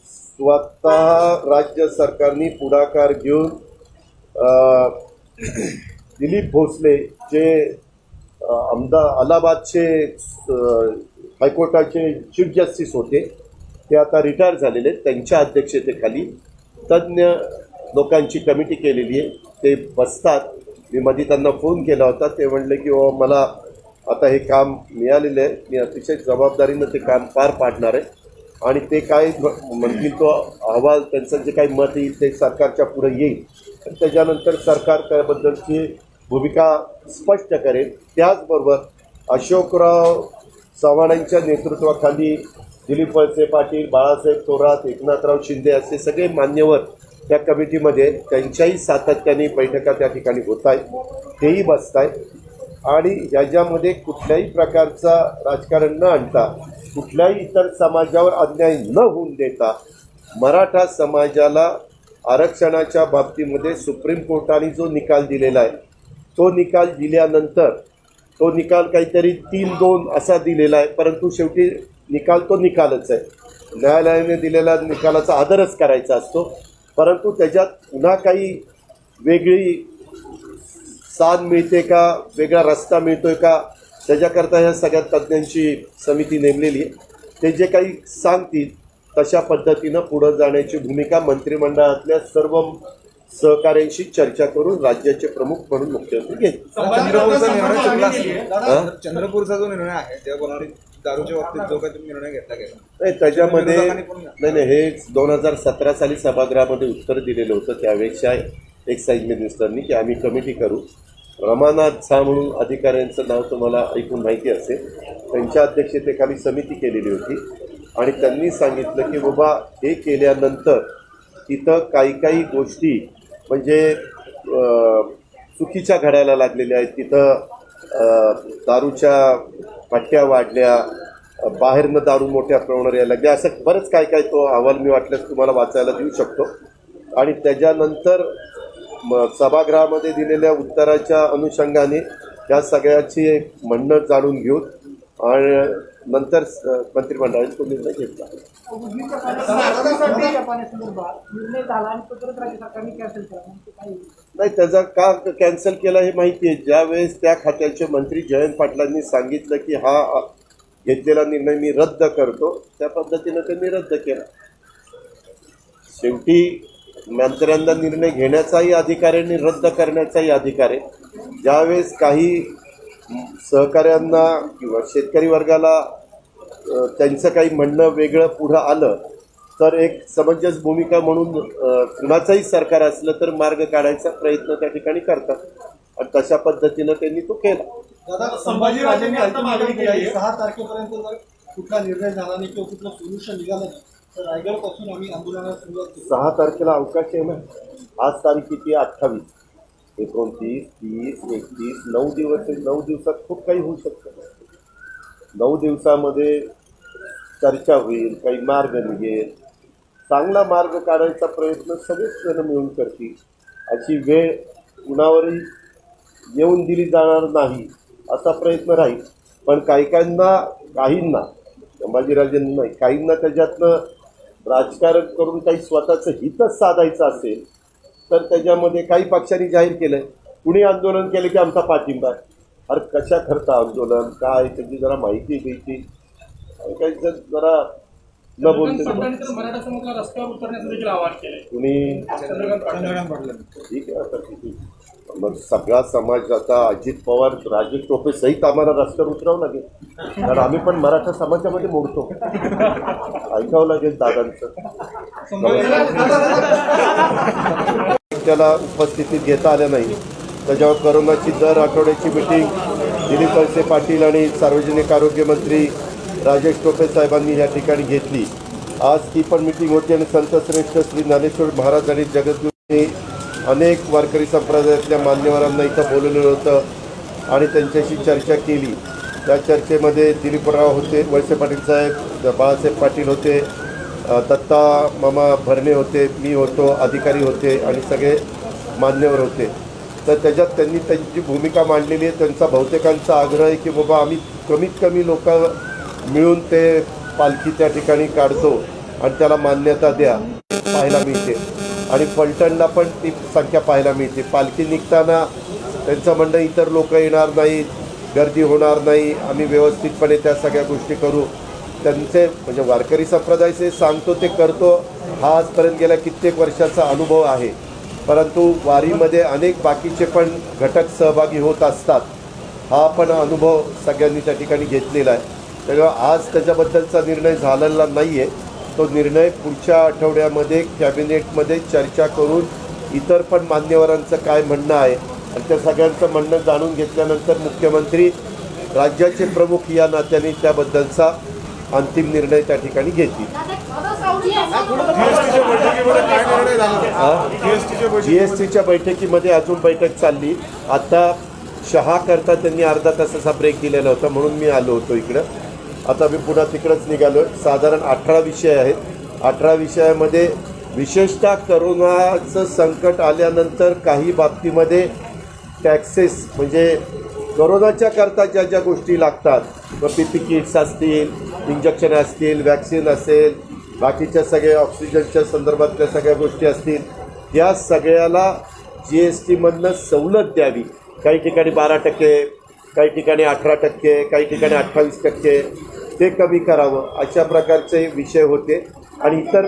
स्वतः राज्य सरकारने पुढाकार घेऊन दिलीप भोसले जे अलाहाबादचे हायकोर्टाचे चीफ जस्टिस होते, ते आता रिटायर झालेले, त्यांच्या अध्यक्षतेखाली तज्ज्ञ लोकांची कमिटी केलेली आहे. ते बसतात. मी मध्ये त्यांना फोन केला होता, ते म्हणले की मला आता हे काम मिळालेलं आहे, मी अतिशय जबाबदारीनं ते काम पार पाडणार आहे आणि ते काय म्हणतील तो अहवाल, त्यांचं जे काही मत येईल ते सरकारच्या पुढे येईल आणि त्याच्यानंतर सरकार त्याबद्दलची भूमिका स्पष्ट करेल. त्याचबरोबर अशोकराव चव्हाणांच्या नेतृत्वाखाली दिलीप वळसे पाटील, बाळासाहेब थोरात, एकनाथराव शिंदे असे सगळे मान्यवर त्या कमिटीमध्ये, त्यांच्याही सातत्याने बैठका त्या ठिकाणी होत आहेत, तेही बसत आहेत. आणि याच्यामध्ये कुठल्याही प्रकारचा राजकारण न आणता, कुठल्याही इतर समाजावर अन्याय न होऊन देता, मराठा समाजाला आरक्षणाच्या बाबतीमध्ये सुप्रीम कोर्टाने जो निकाल दिलेला आहे, तो निकाल दिल्यानंतर तो निकाल काहीतरी 3-2 असा दिलेला आहे, परंतु शेवटी निकाल तो निकालच आहे. न्यायालयाने दिलेल्या निकालाचा आदरच करायचा असतो, परंतु त्याच्यात पुन्हा काही वेगळी साथ मिळते का, वेगळा रस्ता मिळतोय का, त्याच्याकरता ह्या सगळ्या तज्ज्ञांची समिती नेमलेली आहे. ते जे काही सांगतील तशा पद्धतीनं पुढं जाण्याची भूमिका मंत्रिमंडळातल्या सर्व सहकाऱ्यांशी चर्चा करून राज्याचे प्रमुख म्हणून मुख्यमंत्री घेतील. चंद्रपूरचा निर्णय चुकला असेल. चंद्रपूरचा जो निर्णय आहे त्या कोणारी दारूच्या बाबतीत जो काही तुम्ही निर्णय घेतला गेला नाही, त्याच्यामध्ये नाही, हे 2017 साली सभागृहामध्ये उत्तर दिलेलं होतं. त्यावेळेच्या एक्साईज मिनिस्टरनी की आम्ही कमिटी करू. रमानाथ झा म्हणून अधिकाऱ्यांचं नाव तुम्हाला ऐकून माहिती असेल, त्यांच्या अध्यक्षतेखाली समिती केलेली होती आणि त्यांनी सांगितलं की बाबा हे केल्यानंतर तिथं काही गोष्टी म्हणजे चुकीच्या घडायला लागलेल्या आहेत. तिथं दारूच्या पट्ट्या वाढल्या, बाहेरनं दारू मोठ्या प्रमाणावर यायला लागल्या, असं बरंच काय तो अहवाल मी वाटल्यास तुम्हाला वाचायला देऊ शकतो. आणि त्याच्यानंतर सभागृहामध्ये दिलेल्या उत्तराच्या अनुषंगाने या सगळ्याची एक म्हणणं जाणून घेऊन आणि नंतर मंत्रिमंडळाने तो निर्णय घेतला. नाही, त्याचा का कॅन्सल केला हे माहिती आहे. ज्यावेळेस त्या खात्याचे मंत्री जयंत पाटलांनी सांगितलं की हा घेतलेला निर्णय मी रद्द करतो, त्या पद्धतीनं त्यांनी रद्द केला. शेवटी मंत्र्यांना निर्णय घेण्याचाही अधिकार आहे आणि रद्द करण्याचाही अधिकार आहे. ज्यावेळेस काही सहकाऱ्यांना किंवा शेतकरी वर्गाला त्यांचं काही म्हणणं वेगळं पुढं आलं तर एक समंजस भूमिका म्हणून कुणाचंही सरकार असलं तर मार्ग काढायचा प्रयत्न त्या ठिकाणी करतात आणि तशा पद्धतीनं त्यांनी तो केला. दादा, संभाजीराजेंनी अंतिम मागणी केली आहे 6 तारखेपर्यंत जर कुठला निर्णय झाला नाही किंवा कुठलं सोल्युशन निघालं नाही तर रायगडपासून आम्ही आंदोलनाला सुरुवात करू. 6 तारखेला अवकाश आहे ना. आज तारीख किती? 28, 29, 30, 31, 9 दिवस आहे. 9 दिवसात खूप काही होऊ शकतं. 9 दिवसामध्ये चर्चा होईल, काही मार्ग निघेल, चांगला मार्ग काढायचा प्रयत्न सगळेच जण मिळून करतील. अशी वेळ कुणावरही येऊन दिली जाणार नाही असा प्रयत्न राहील. पण काहींना संभाजीराजेंना नाही, काहींना त्याच्यातनं राजकारण करून काही स्वतःचं हितच साधायचं असेल तर त्याच्यामध्ये काही पक्षांनी जाहीर केलं आहे कुणी आंदोलन केलं की आमचा पाठिंबा आहे. अरे कशा करता आंदोलन, काय त्याची जरा माहिती घ्यायची, काही जरा न बोलते मराठा समाजाला रस्त्यावर उतरण्याचं देखील आवाहन केलंय कुणी. ठीक आहे, आता किती मग सगळा समाज आता अजित पवार, राजेश टोपे सहित आम्हाला रस्त्यावर उतरावं लागेल, कारण आम्ही पण मराठा समाजामध्ये मोडतो. ऐकावं लागेल दादांचं. त्याला उपस्थितीत घेता आलं नाही त्याच्यावर करोनाची दर आठवड्याची मिटिंग दिलीप वळसे पाटील आणि सार्वजनिक आरोग्य मंत्री राजेश टोपे साहेबांनी या ठिकाणी घेतली. आज ती पण मिटिंग होती आणि संतश्रेष्ठ श्री ज्ञानेश्वर महाराज आणि जगद्गुरूंनी अनेक वारकरी संप्रदायातल्या मान्यवरांना इथं बोलवलेलं होतं आणि त्यांच्याशी चर्चा केली. त्या चर्चेमध्ये दिलीपराव होते, वळसे पाटील साहेब, बाळासाहेब पाटील होते, दत्ता मामा भरणे होते, मी होतो, अधिकारी होते आणि सगळे मान्यवर होते. तर त्याच्यात त्यांनी त्यांची भूमिका मांडलेली आहे. त्यांचा बहुतेकांचा आग्रह आहे की बाबा आम्ही कमीत कमी लोक मिळून ते पालखी त्या ठिकाणी काढतो आणि त्याला मान्यता द्या, पाहायला मिळते. आणि फलटणला पण ती संख्या पाहायला मिळते. पालखी निघताना त्यांचं म्हणणं इतर लोक येणार नाहीत, गर्दी होणार नाही, आम्ही व्यवस्थितपणे त्या सगळ्या गोष्टी करू. त्यांचे म्हणजे वारकरी संप्रदायाचे सांगतो ते करतो हा आजपर्यंत गेल्या कित्येक वर्षाचा अनुभव आहे. परंतु वारीमध्ये अनेक बाकीचे पण घटक सहभागी होत असतात. हा पण अनुभव सगळ्यांनी त्या ठिकाणी घेतलेला आहे. त्यामुळे आज त्याच्याबद्दलचा निर्णय झालेला नाही आहे. तो निर्णय पुढच्या आठवड्यामध्ये कॅबिनेटमध्ये चर्चा करून इतर पण मान्यवरांचं काय म्हणणं आहे आणि त्या सगळ्यांचं म्हणणं जाणून घेतल्यानंतर मुख्यमंत्री राज्याचे प्रमुख या नात्याने त्याबद्दलचा अंतिम निर्णय त्या ठिकाणी घेतील. जीएसटीच्या बैठकीमध्ये अजून बैठक चालली. आता शहा करता त्यांनी अर्धा तासाचा ब्रेक दिलेला होता म्हणून मी आलो होतो इकडं. आता मी पुन्हा तिकडंच निघालो. साधारण 18 विषय आहेत. 18 विषयामध्ये विशेषतः करोनाचं संकट आल्यानंतर काही बाबतीमध्ये टॅक्सेस म्हणजे करोनाच्या करता ज्या ज्या गोष्टी लागतात, PPE किट्स असतील, इंजेक्शन असतील, वॅक्सिन असेल, बाकीच्या सगळ्या ऑक्सिजनच्या संदर्भातल्या सगळ्या गोष्टी असतील, त्या सगळ्याला GSTमधनं सवलत द्यावी. काही ठिकाणी 12%, काही ठिकाणी 18%, काही ठिकाणी 28%, ते कमी करावं अशा प्रकारचे विषय होते. आणि इतर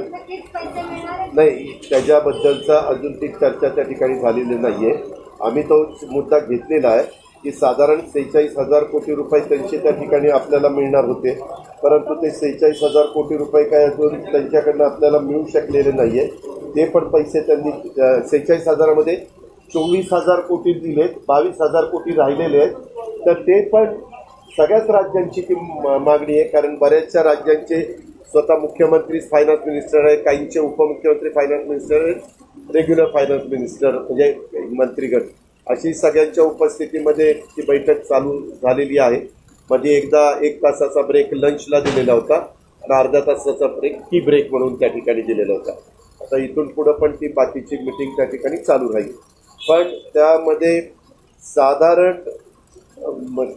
नाही, त्याच्याबद्दलचा अजून ती चर्चा त्या ठिकाणी झालेली नाही आहे. आम्ही तो मुद्दा घेतलेला आहे की साधारण 46,000 कोटी रुपये त्यांचे त्या ठिकाणी आपल्याला मिळणार होते. परंतु ते 46,000 कोटी रुपये काय अजून त्यांच्याकडनं आपल्याला मिळू शकलेले नाही आहे. ते पण पैसे त्यांनी 46,000मध्ये 24,000 कोटी दिलेत, 22,000 कोटी राहिलेले आहेत. तर ते पण सगळ्याच राज्यांची ती मागणी आहे. कारण बऱ्याचशा राज्यांचे स्वतः मुख्यमंत्रीच फायनान्स मिनिस्टर आहे, काहींचे उपमुख्यमंत्री फायनान्स मिनिस्टर आहेत, रेग्युलर फायनान्स मिनिस्टर म्हणजे मंत्रीगण, अशी सगळ्यांच्या उपस्थितीमध्ये ती बैठक चालू झालेली आहे. मध्ये एकदा 1 तासाचा ब्रेक लंचला दिलेला होता आणि अर्धा तासाचा ब्रेक टी ब्रेक म्हणून त्या ठिकाणी दिलेला होता. आता इथून पुढं पण ती बाकीची मिटिंग त्या ठिकाणी चालू राहील. पण त्यामध्ये साधारण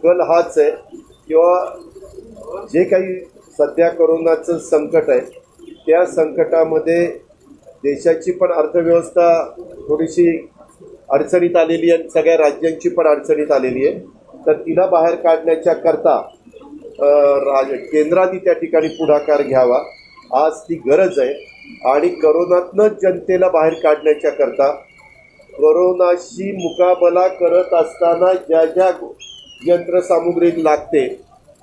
कल हाच आहे किंवा जे काही सध्या करोनाचं संकट आहे त्या संकटामध्ये देशाची पण अर्थव्यवस्था थोडीशी अडचणीत आलेली आहे, सगळ्या राज्यांची पण अडचणीत आलेली आहे. तर तिला बाहेर काढण्याच्या करता केंद्राने त्या ठिकाणी पुढाकार घ्यावा. आज ती गरज आहे. आणि करोनातनं जनतेला बाहेर काढण्याच्या करता करोनाशी मुकाबला करत असताना ज्या ज्या यंत्रसामुग्री लागते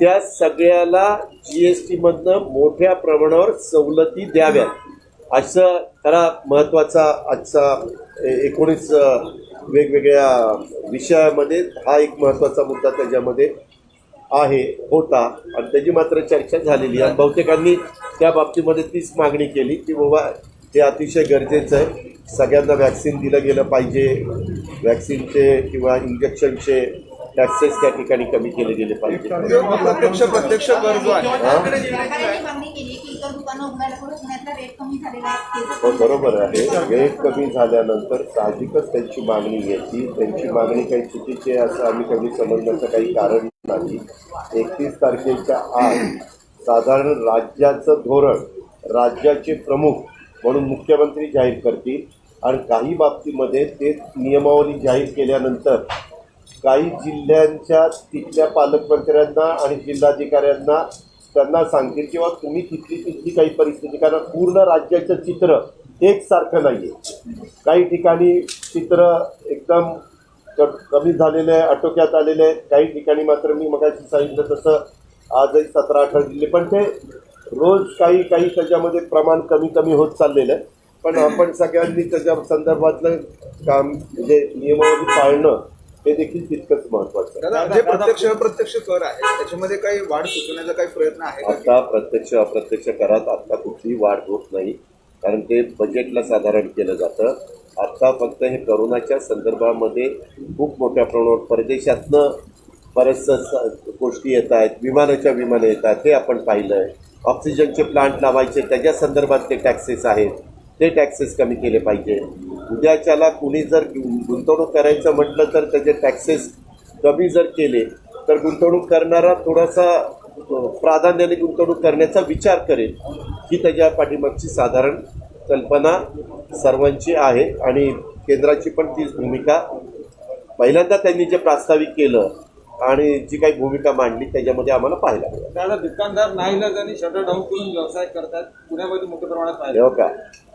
त्या सगळ्याला GSTमधनं मोठ्या प्रमाणावर सवलती द्याव्यात, असं खरा महत्त्वाचा आजचा 19 वेगवेगळ्या विषयामध्ये हा एक महत्त्वाचा मुद्दा त्याच्यामध्ये होता आणि त्याची मात्र चर्चा झालेली आहे. बहुतेकांनी त्या बाबतीमध्ये तीच मागणी केली की बाबा हे अतिशय गरजेचं आहे, सगळ्यांना वॅक्सिन दिलं गेलं पाहिजे, वॅक्सिनचे किंवा इंजेक्शनचे टॅक्सेस त्या ठिकाणी कमी केले गेले पाहिजे. प्रत्यक्ष कर जो आहे हो बरोबर आहे. रेट कमी झाल्यानंतर साहजिकच त्यांची मागणी येते. त्यांची मागणी काही चुकीची आहे असं आम्ही कधी समजण्याचं काही कारण नाही. 31 तारखेच्या आज साधारण राज्याचं धोरण राज्याचे प्रमुख म्हणून मुख्यमंत्री जाहीर करतील आणि काही बाबतीमध्ये ते नियमावली जाहीर केल्यानंतर काही जिल्ह्यांच्या तिथल्या पालकमंत्र्यांना आणि जिल्हाधिकाऱ्यांना त्यांना सांगतील किंवा तुम्ही तिथली काही परिस्थिती, कारण पूर्ण राज्याचं चित्र एकसारखं नाही आहे. काही ठिकाणी चित्र एकदम कमी झालेलं आहे, आटोक्यात आलेलं आहे. काही ठिकाणी मात्र मी मगाशी सांगितलं तसं आजही 17-18 जिल्हे, पण ते रोज काही त्याच्यामध्ये प्रमाण कमी होत चाललेलं आहे. पण आपण सगळ्यांनी त्याच्या संदर्भातलं काम म्हणजे नियमावली पाळणं हे देखील तितकंच महत्वाचं आहे. दादा, जे प्रत्यक्ष अप्रत्यक्ष कर आहे त्याच्यामध्ये काही वाढ सुचवण्याचा काही प्रयत्न आहे का? आता प्रत्यक्ष अप्रत्यक्ष करात आता कुठलीही वाढ होत नाही, कारण ते बजेटला साधारण केलं जातं. आता फक्त हे करोनाच्या संदर्भामध्ये खूप मोठ्या प्रमाणावर परदेशातनं बऱ्याचशा गोष्टी येत आहेत, विमानं येत आहेत, हे आपण पाहिलं आहे. ऑक्सिजनचे प्लांट लावायचे त्याच्या संदर्भात ते टॅक्सेस आहेत, ते टॅक्सेस कमी केले पाहिजे. उद्याच्याला कुणी जर गुंतवणूक करायचं म्हटलं तर त्याचे टॅक्सेस कमी जर केले तर गुंतवणूक करणारा थोडासा प्राधान्याने गुंतवणूक करण्याचा विचार करेल, ही त्याच्या पाठीमागची साधारण कल्पना सर्वांची आहे. आणि केंद्राची पण तीच भूमिका पहिल्यांदा त्यांनी जे प्रास्ताविक केलं आणि जी काही भूमिका मांडली त्याच्यामध्ये आम्हाला पाहायला मिळालं. दादा, दुकानदार नाईलाजाने शटर डाऊन करून व्यवसाय करतात, पुण्यामध्ये मोठ्या प्रमाणात पाहिलं. हो का,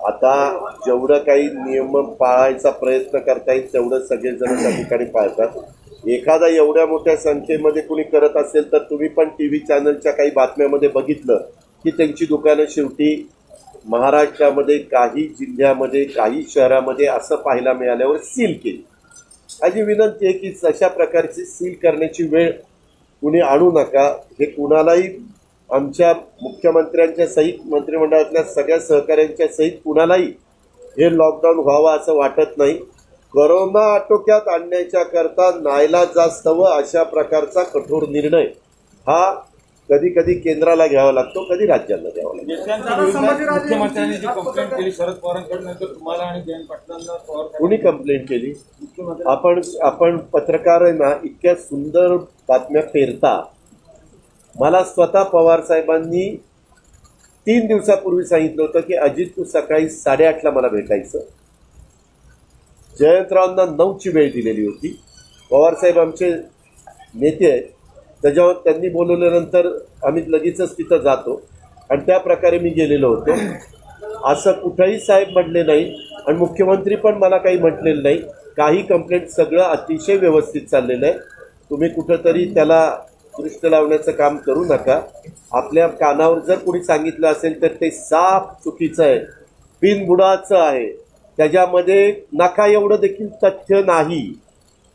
आता जेवढं काही नियम पाळायचा प्रयत्न करता येईल तेवढं सगळेजण त्या ठिकाणी पाळतात. एखादा एवढ्या मोठ्या संख्येमध्ये कुणी करत असेल तर तुम्ही पण TV चॅनलच्या काही बातम्यामध्ये बघितलं की त्यांची दुकानं शेवटी महाराष्ट्रामध्ये काही जिल्ह्यामध्ये काही शहरामध्ये असं पाहायला मिळाल्यावर सील केली. माझी विनंती आहे की अशा प्रकारची सील करण्याची वेळ कुणी आणू नका. हे कुणालाही आमच्या मुख्यमंत्र्यांच्या सहित मंत्रिमंडळातल्या सगळ्या सहकाऱ्यांच्या सहित कुणालाही हे लॉकडाऊन व्हावं असं वाटत नाही. कोरोना आटोक्यात आणण्याच्या करता नाईलाजास्तव अशा प्रकारचा कठोर निर्णय हा कधी कधी केंद्राला घ्यावा लागतो, कधी राज्यांना घ्यावा लागतो. देशांच्या विरोधात मुख्यमंत्र्यांनी जी कंप्लेंट केली शरद पवारांकडे, नंतर तुम्हाला आणि जयंत पाटलांना पवार कुणी कंप्लेंट केली? मुख्यमंत्री आपण पत्रकार आहे ना, इतक्या सुंदर बातम्या पेरता. मला स्वतः पवार साहेबांनी 3 दिवसापूर्वी सांगितलं होतं की अजित तू सकाळी 8:30ला मला भेटायचं. जयंतरावांना 9ची वेळ दिलेली होती. पवार साहेब आमचे नेते आहेत, त्याच्यावर त्यांनी बोलवल्यानंतर आम्ही लगेचच तिथं जातो आणि त्या प्रकारे मी गेलेलो होतो. असं कुठंही साहेब म्हटले नाही आणि मुख्यमंत्री पण मला काही म्हटलेलं नाही. काही कंप्लेंट सगळं अतिशय व्यवस्थित चाललेलं आहे. तुम्ही कुठंतरी त्याला दृष्ट लावण्याचं काम करू नका. आपल्या कानावर जर कोणी सांगितलं असेल तर ते साफ चुकीचं आहे, बिनबुडाचं आहे. त्याच्यामध्ये नका एवढं देखील तथ्य नाही.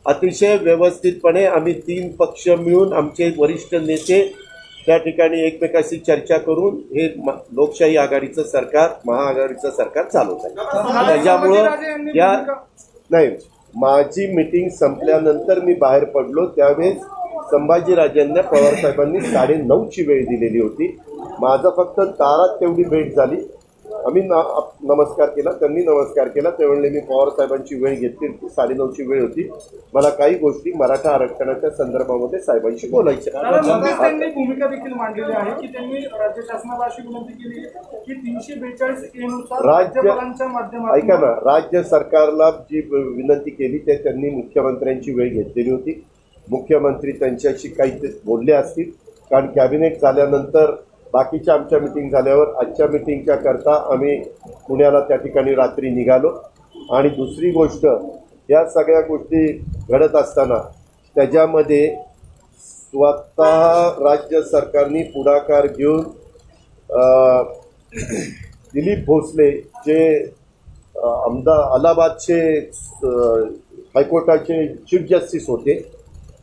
अतिशय व्यवस्थितपणे आम्ही 3 पक्ष मिळून आमचे वरिष्ठ नेते त्या ठिकाणी एकमेकाशी चर्चा करून हे लोकशाही आघाडीचं सरकार, महाआघाडीचं सरकार चालवत आहे. त्याच्यामुळं या नाही, माझी मीटिंग संपल्यानंतर मी बाहेर पडलो त्यावेळेस संभाजीराजेंना पवारसाहेबांनी 9:30ची वेळ दिलेली होती. माझा फक्त दारात तेवढी भेट झाली. आम्ही नमस्कार केला, त्यांनी नमस्कार केला. ते म्हणले मी पवारसाहेबांची वेळ घेतली, 9:30ची वेळ होती. मला काही गोष्टी मराठा आरक्षणाच्या संदर्भामध्ये साहेबांशी बोलायच्या. त्यांनी भूमिका देखील मांडलेली आहे की त्यांनी राज्य शासनाला अशी विनंती केली की 342A नुसार राज्यपालांच्या माध्यमातून ऐका ना, राज्य सरकारला जी विनंती केली ते त्यांनी मुख्यमंत्र्यांची वेळ घेतलेली होती. मुख्यमंत्री त्यांच्याशी काही ते बोलले असतील, कारण कॅबिनेट झाल्यानंतर बाकीच्या आमच्या मिटिंग झाल्यावर आजच्या मिटिंगच्या करता आम्ही पुण्याला त्या ठिकाणी रात्री निघालो. आणि दुसरी गोष्ट, या सगळ्या गोष्टी घडत असताना त्याच्यामध्ये स्वतः राज्य सरकारने पुढाकार घेऊन दिलीप भोसले जे अलाहाबादचे हायकोर्टाचे चीफ जस्टिस होते,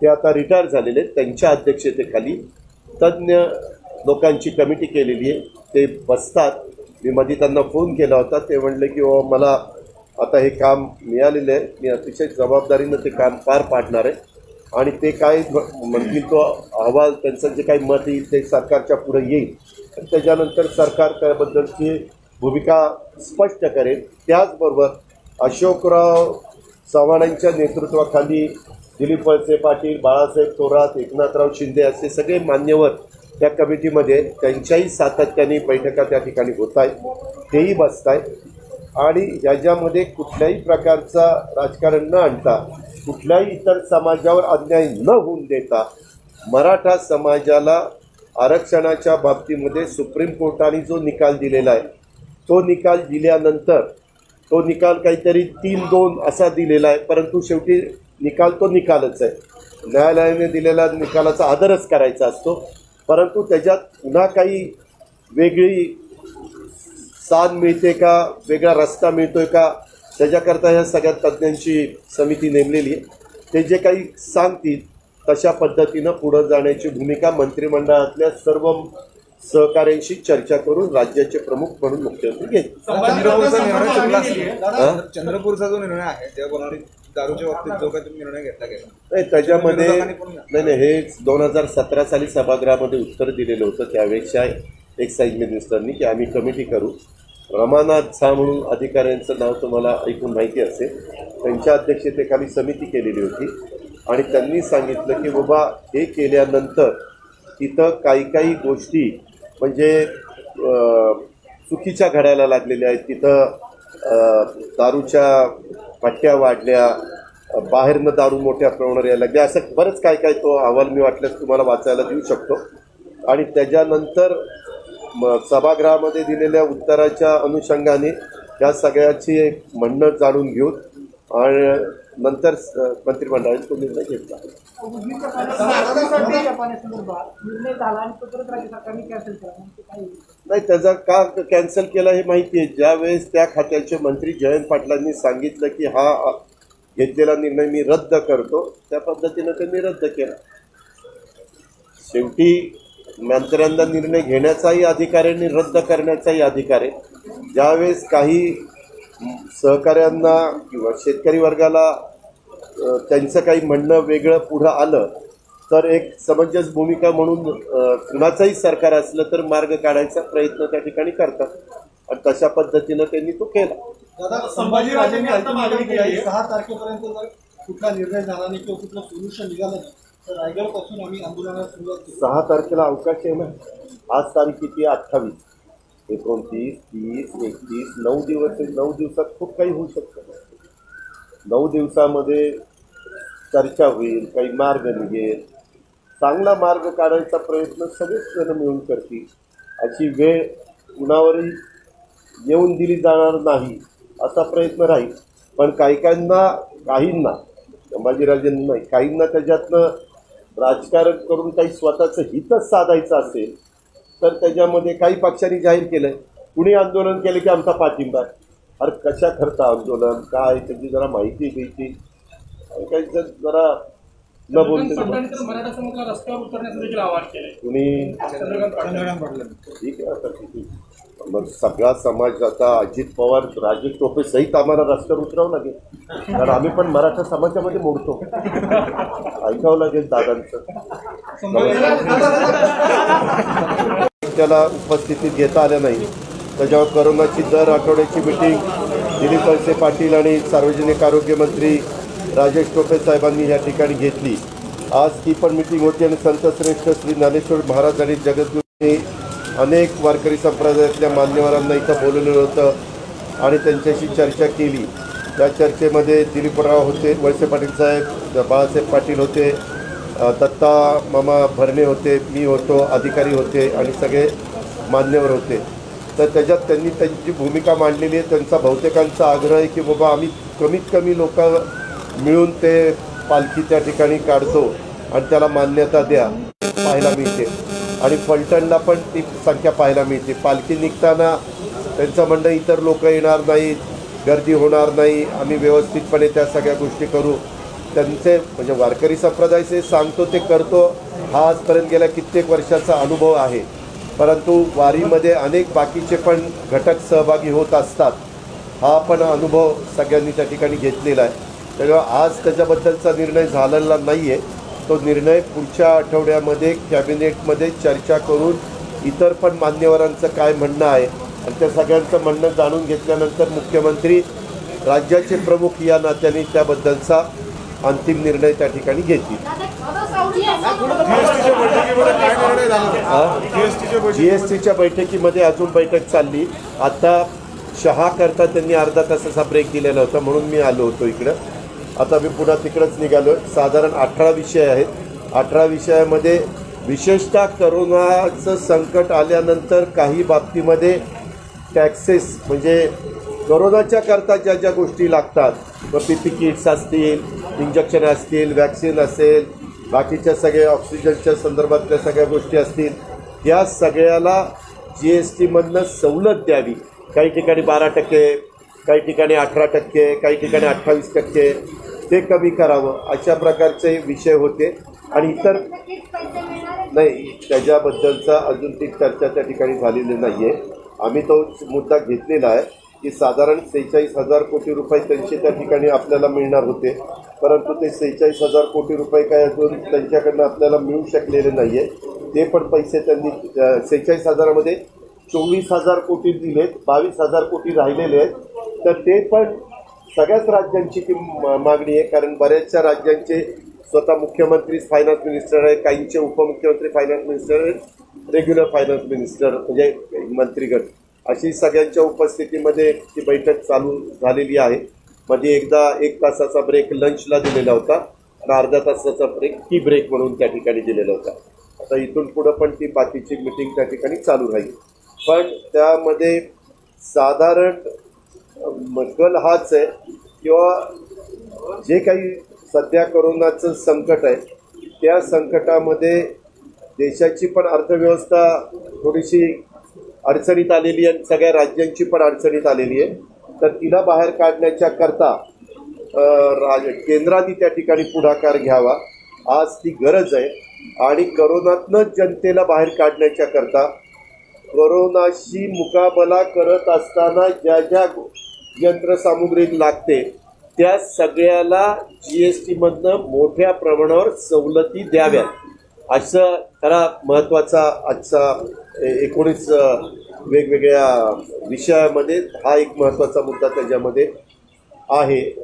ते आता रिटायर झालेले आहेत. त्यांच्या अध्यक्षतेखाली तज्ज्ञ लोकांची कमिटी केलेली आहे. ते बसतात. मी मध्ये त्यांना फोन केला होता. ते म्हणले की मला आता हे काम मिळालेलं आहे, मी अतिशय जबाबदारीनं ते काम पार पाडणार आहे आणि ते काय म्हणतील तो अहवाल, त्यांचं जे काही मत येईल ते सरकारच्या पुढे येईल आणि त्याच्यानंतर सरकार त्याबद्दलची भूमिका स्पष्ट करेल. त्याचबरोबर अशोकराव चव्हाणांच्या नेतृत्वाखाली दिलीप वळसे पाटील, बाळासाहेब थोरात, एकनाथराव शिंदे असे सगळे मान्यवर त्या कमिटीमध्ये त्यांच्याही सातत्याने बैठका त्या ठिकाणी होत आहेत, तेही बसत आहेत. आणि याच्यामध्ये कुठल्याही प्रकारचा राजकारण न आणता, कुठल्याही इतर समाजावर अन्याय न होऊन देता मराठा समाजाला आरक्षणाच्या बाबतीमध्ये सुप्रीम कोर्टाने जो निकाल दिलेला आहे, तो निकाल दिल्यानंतर तो निकाल काहीतरी 3-2 असा दिलेला आहे, परंतु शेवटी निकाल तो निकालच आहे. न्यायालयाने दिलेल्या निकालाचा आदरच करायचा असतो. परंतु त्याच्यात पुन्हा काही वेगळी साथ मिळते का, वेगळा रस्ता मिळतोय का, त्याच्याकरता ह्या सगळ्या तज्ज्ञांची समिती नेमलेली आहे. ते जे काही सांगतील तशा पद्धतीनं पुढं जाण्याची भूमिका मंत्रिमंडळातल्या सर्व सहकाऱ्यांशी चर्चा करून राज्याचे प्रमुख म्हणून मुख्यमंत्री घेतील. चंद्रपूरचा निर्णय चुकला असेल. चंद्रपूरचा जो निर्णय आहे त्या कोणारी दारूच्या बाबतीत जो काही तुम्ही निर्णय घेतला गेला नाही त्याच्यामध्ये नाही हे 2017 साली सभागृहामध्ये उत्तर दिलेलं होतं. त्यावेळेच्या एक्साईज मिनिस्टरनी की आम्ही कमिटी करू. रमानाथ झा म्हणून अधिकाऱ्यांचं नाव तुम्हाला ऐकून माहिती असेल. त्यांच्या अध्यक्षतेखाली समिती केलेली होती आणि त्यांनी सांगितलं की बाबा हे केल्यानंतर तिथं काही गोष्टी म्हणजे चुकीच्या घडायला लागलेल्या आहेत. तिथं दारूच्या पट्ट्या वाढल्या, बाहेरनं दारू मोठ्या प्रमाणावर यायला लागल्या, असं बरंच काय तो अहवाल मी वाटल्यास तुम्हाला वाचायला देऊ शकतो. आणि त्याच्यानंतर सभागृहामध्ये दिलेल्या उत्तराच्या अनुषंगाने या सगळ्याची एक म्हणणं जाणून घेऊन आणि नंतर मंत्रिमंडळाने तो निर्णय घेतला. नाही त्याचा का कॅन्सल केला हे माहिती आहे. ज्यावेळेस त्या खात्याचे मंत्री जयंत पाटलांनी सांगितलं की हा घेतलेला निर्णय मी रद्द करतो, त्या पद्धतीनं त्यांनी रद्द केला. शेवटी मंत्र्यांना निर्णय घेण्याचाही अधिकार आहे आणि रद्द करण्याचाही अधिकार आहे. ज्यावेळेस काही सहकाऱ्यांना किंवा शेतकरी वर्गाला त्यांचं काही म्हणणं वेगळं पुढं आलं तर एक समंजस भूमिका म्हणून कुणाचंही सरकार असलं तर मार्ग काढायचा प्रयत्न त्या ठिकाणी करतात आणि तशा पद्धतीनं त्यांनी तो केला. दादा संभाजीराजेंनी अंतिम मागणी केली आहे 6 तारखेपर्यंत जर कुठला निर्णय झाला नाही किंवा कुठलं सोल्युशन निघालं नाही तर रायगडपासून आम्ही आंदोलनाला सुरुवात केली. 6 तारखेला अवकाश आहे ना. आज तारीख किती? 28, 29, 30, 31, 9 दिवस आहे. 9 दिवसात खूप काही होऊ शकतं. 9 दिवसामध्ये चर्चा होईल, काही मार्ग निघेल, चांगला मार्ग काढायचा प्रयत्न सगळेच जण मिळून करतील. अशी वेळ कुणावरही येऊन दिली जाणार नाही असा प्रयत्न राहील. पण काहींना संभाजीराजेंना नाही, काहींना त्याच्यातनं राजकारण करून काही स्वतःचं हितच साधायचं असेल तर त्याच्यामध्ये काही पक्षांनी जाहीर केलं कुणी आंदोलन केलं की आमचा पाठिंबा आहे. अरे कशा करता आंदोलन काय त्याची जरा माहिती घ्यायची. काही जरा न बोलते मराठा समाजाला रस्त्यावर उतरण्याचं देखील आवाहन केलंय कुणी. ठीक आहे आता किती मग सगळा समाज आता अजित पवार राजेश टोपे सहित आम्हाला रस्त्यावर उतरावं लागेल कारण आम्ही पण मराठा समाजामध्ये मोडतो. ऐकावं लागेल दादांचं. त्याला उपस्थितीत घेता आलं नाही. त्याच्यावर करोनाची दर आठवड्याची मिटिंग दिलीप वळसे पाटील आणि सार्वजनिक आरोग्य मंत्री राजेश टोपे साहेबांनी या ठिकाणी घेतली. आज ती पण मिटिंग होती आणि संतश्रेष्ठ श्री ज्ञानेश्वर महाराज आणि जगद्गुरूंनी अनेक वारकरी संप्रदायातल्या मान्यवरांना इथं बोलवलेलं होतं आणि त्यांच्याशी चर्चा केली. त्या चर्चेमध्ये दिलीपराव होते, वळसे पाटील साहेब, बाळासाहेब पाटील होते, दत्ता मामा भरणे होते, मी होतो, अधिकारी होते आणि सगळे मान्यवर होते. तर त्याच्यात त्यांनी त्यांची भूमिका मांडलेली आहे. त्यांचा बहुतेकांचा आग्रह आहे की बाबा आम्ही कमीत कमी लोक मिळून ते पालखी त्या ठिकाणी काढतो आणि त्याला मान्यता द्या पाहायला मिळते. आणि फलटणला पण ती संख्या पाहायला मिळते. पालखी निघताना त्यांचं म्हणणं इतर लोक येणार नाहीत, गर्दी होणार नाही, आम्ही व्यवस्थितपणे त्या सगळ्या गोष्टी करू. त्यांचे म्हणजे वारकरी संप्रदायाचे सांगतो ते करतो हा आजपर्यंत गेल्या कित्येक वर्षाचा अनुभव आहे. परंतु वारीमध्ये अनेक बाकीचे पण घटक सहभागी होत असतात. हा पण अनुभव सगळ्यांनी त्या ठिकाणी घेतलेला आहे. त्यामुळे आज त्याच्याबद्दलचा निर्णय झालेला नाही आहे. तो निर्णय पुढच्या आठवड्यामध्ये कॅबिनेटमध्ये चर्चा करून इतर पण मान्यवरांचं काय म्हणणं आहे आणि त्या सगळ्यांचं म्हणणं जाणून घेतल्यानंतर मुख्यमंत्री राज्याचे प्रमुख या नात्याने त्याबद्दलचा अंतिम निर्णय त्या ठिकाणी घेतील. जीएसटीच्या बैठकीमध्ये अजून बैठक चालली. आता शहा करता त्यांनी अर्धा तासाचा ब्रेक दिलेला होता म्हणून मी आलो होतो इकडं. आता मी पुन्हा तिकडंच निघालो. साधारण 18 विषय आहेत. 18 विषयामध्ये विशेषतः करोनाचं संकट आल्यानंतर काही बाबतीमध्ये टॅक्सेस म्हणजे करोनाच्या करता ज्या ज्या गोष्टी लागतात PPE किट्स असतील, इंजेक्शन असतील, वॅक्सिन असेल, बाकीच्या सगळ्या ऑक्सिजनच्या संदर्भातल्या सगळ्या गोष्टी असतील, या सगळ्याला GSTमधनं सवलत द्यावी काही ठिकाणी 12%, काही ठिकाणी 18%, काही ठिकाणी 28%, ते कमी करावं अशा प्रकारचे विषय होते. आणि इतर नाही, त्याच्याबद्दलचा अजून ती चर्चा त्या ठिकाणी झालेली नाही आहे. आम्ही तो मुद्दा घेतलेला आहे की साधारण 46,000 कोटी रुपये त्यांचे त्या ठिकाणी आपल्याला मिळणार होते, परंतु ते 46,000 कोटी रुपये काय अजून त्यांच्याकडनं आपल्याला मिळू शकलेले नाही आहे. ते पण पैसे त्यांनी 46,000मध्ये 24,000 कोटी दिलेत, 22,000 कोटी राहिलेले आहेत. तर ते पण सगळ्याच राज्यांची ती मागणी आहे, कारण बऱ्याचशा राज्यांचे स्वतः मुख्यमंत्रीच फायनान्स मिनिस्टर आहेत, काहींचे उपमुख्यमंत्री फायनान्स मिनिस्टर आहेत, रेग्युलर फायनान्स मिनिस्टर म्हणजे मंत्रीगण, अशी सगळ्यांच्या उपस्थितीमध्ये ती बैठक चालू झालेली आहे. मध्ये एकदा 1 तासाचा ब्रेक लंचला दिलेला होता आणि अर्धा तासाचा ब्रेक टी ब्रेक म्हणून त्या ठिकाणी दिलेला होता. आता इथून पुढं पण ती बाकीची मिटिंग त्या ठिकाणी चालू राहील. पण त्यामध्ये साधारण कल हाच आहे किंवा जे काही सध्या कोरोनाचं संकट आहे त्या संकटामध्ये देशाची पण अर्थव्यवस्था थोडीशी अडचणीत आलेली आहे, सगळ्या राज्यांची पण अडचणीत आलेली आहे. तर तिला बाहेर काढण्याच्या करता केंद्राने त्या ठिकाणी पुढाकार घ्यावा, आज ती गरज आहे. आणि करोनातनं जनतेला बाहेर काढण्याच्या करता करोनाशी मुकाबला करत असताना ज्या ज्या यंत्रसामुग्री लागते त्या सगळ्याला GST मधनं मोठ्या प्रमाणावर सवलती द्याव्यात, असं खरा महत्त्वाचा आजचा 19 वेगवेगळ्या विषयामध्ये हा एक महत्त्वाचा मुद्दा त्याच्यामध्ये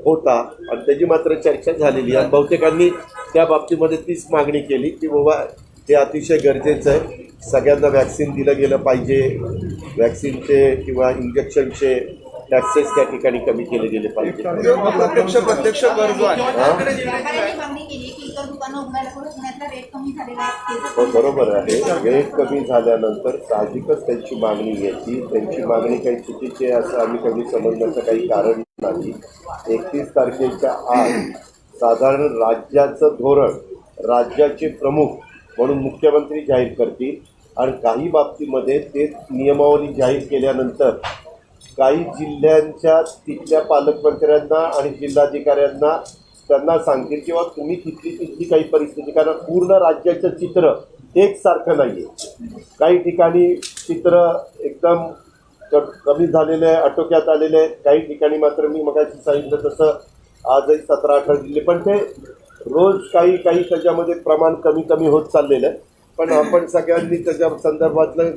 होता. आणि त्याची मात्र चर्चा झालेली आहे. बहुतेकांनी त्या बाबतीमध्ये तीच मागणी केली की बाबा हे अतिशय गरजेचं आहे, सगळ्यांना वॅक्सिन दिलं गेलं पाहिजे, वॅक्सिनचे किंवा इंजेक्शनचे टॅक्सेस त्या ठिकाणी कमी केले गेले पाहिजे. प्रत्यक्ष कर जो आहे हो, बरोबर आहे. रेट कमी झाल्यानंतर साहजिकच त्यांची मागणी येते. त्यांची मागणी काही चुकीची आहे असं आम्ही कधी समजण्याचं काही कारण नाही. 31 तारखेच्या आज साधारण राज्याचं धोरण राज्याचे प्रमुख म्हणून मुख्यमंत्री जाहीर करतील आणि काही बाबतीमध्ये ते नियमावली जाहीर केल्यानंतर काही जिल्ह्यांच्या तिथल्या पालकमंत्र्यांना आणि जिल्हाधिकाऱ्यांना त्यांना सांगतील किंवा तुम्ही तिथली काही परिस्थिती, कारण पूर्ण राज्याचं चित्र एकसारखं नाही आहे. काही ठिकाणी चित्र एकदम कमी झालेलं आहे, आटोक्यात आलेलं आहे. काही ठिकाणी मात्र मी मगाशी सांगितलं तसं आजही 17-18 जिल्हे, पण ते रोज काही त्याच्यामध्ये प्रमाण कमी होत चाललेलं आहे. पण आपण सगळ्यांनी त्याच्या संदर्भातलं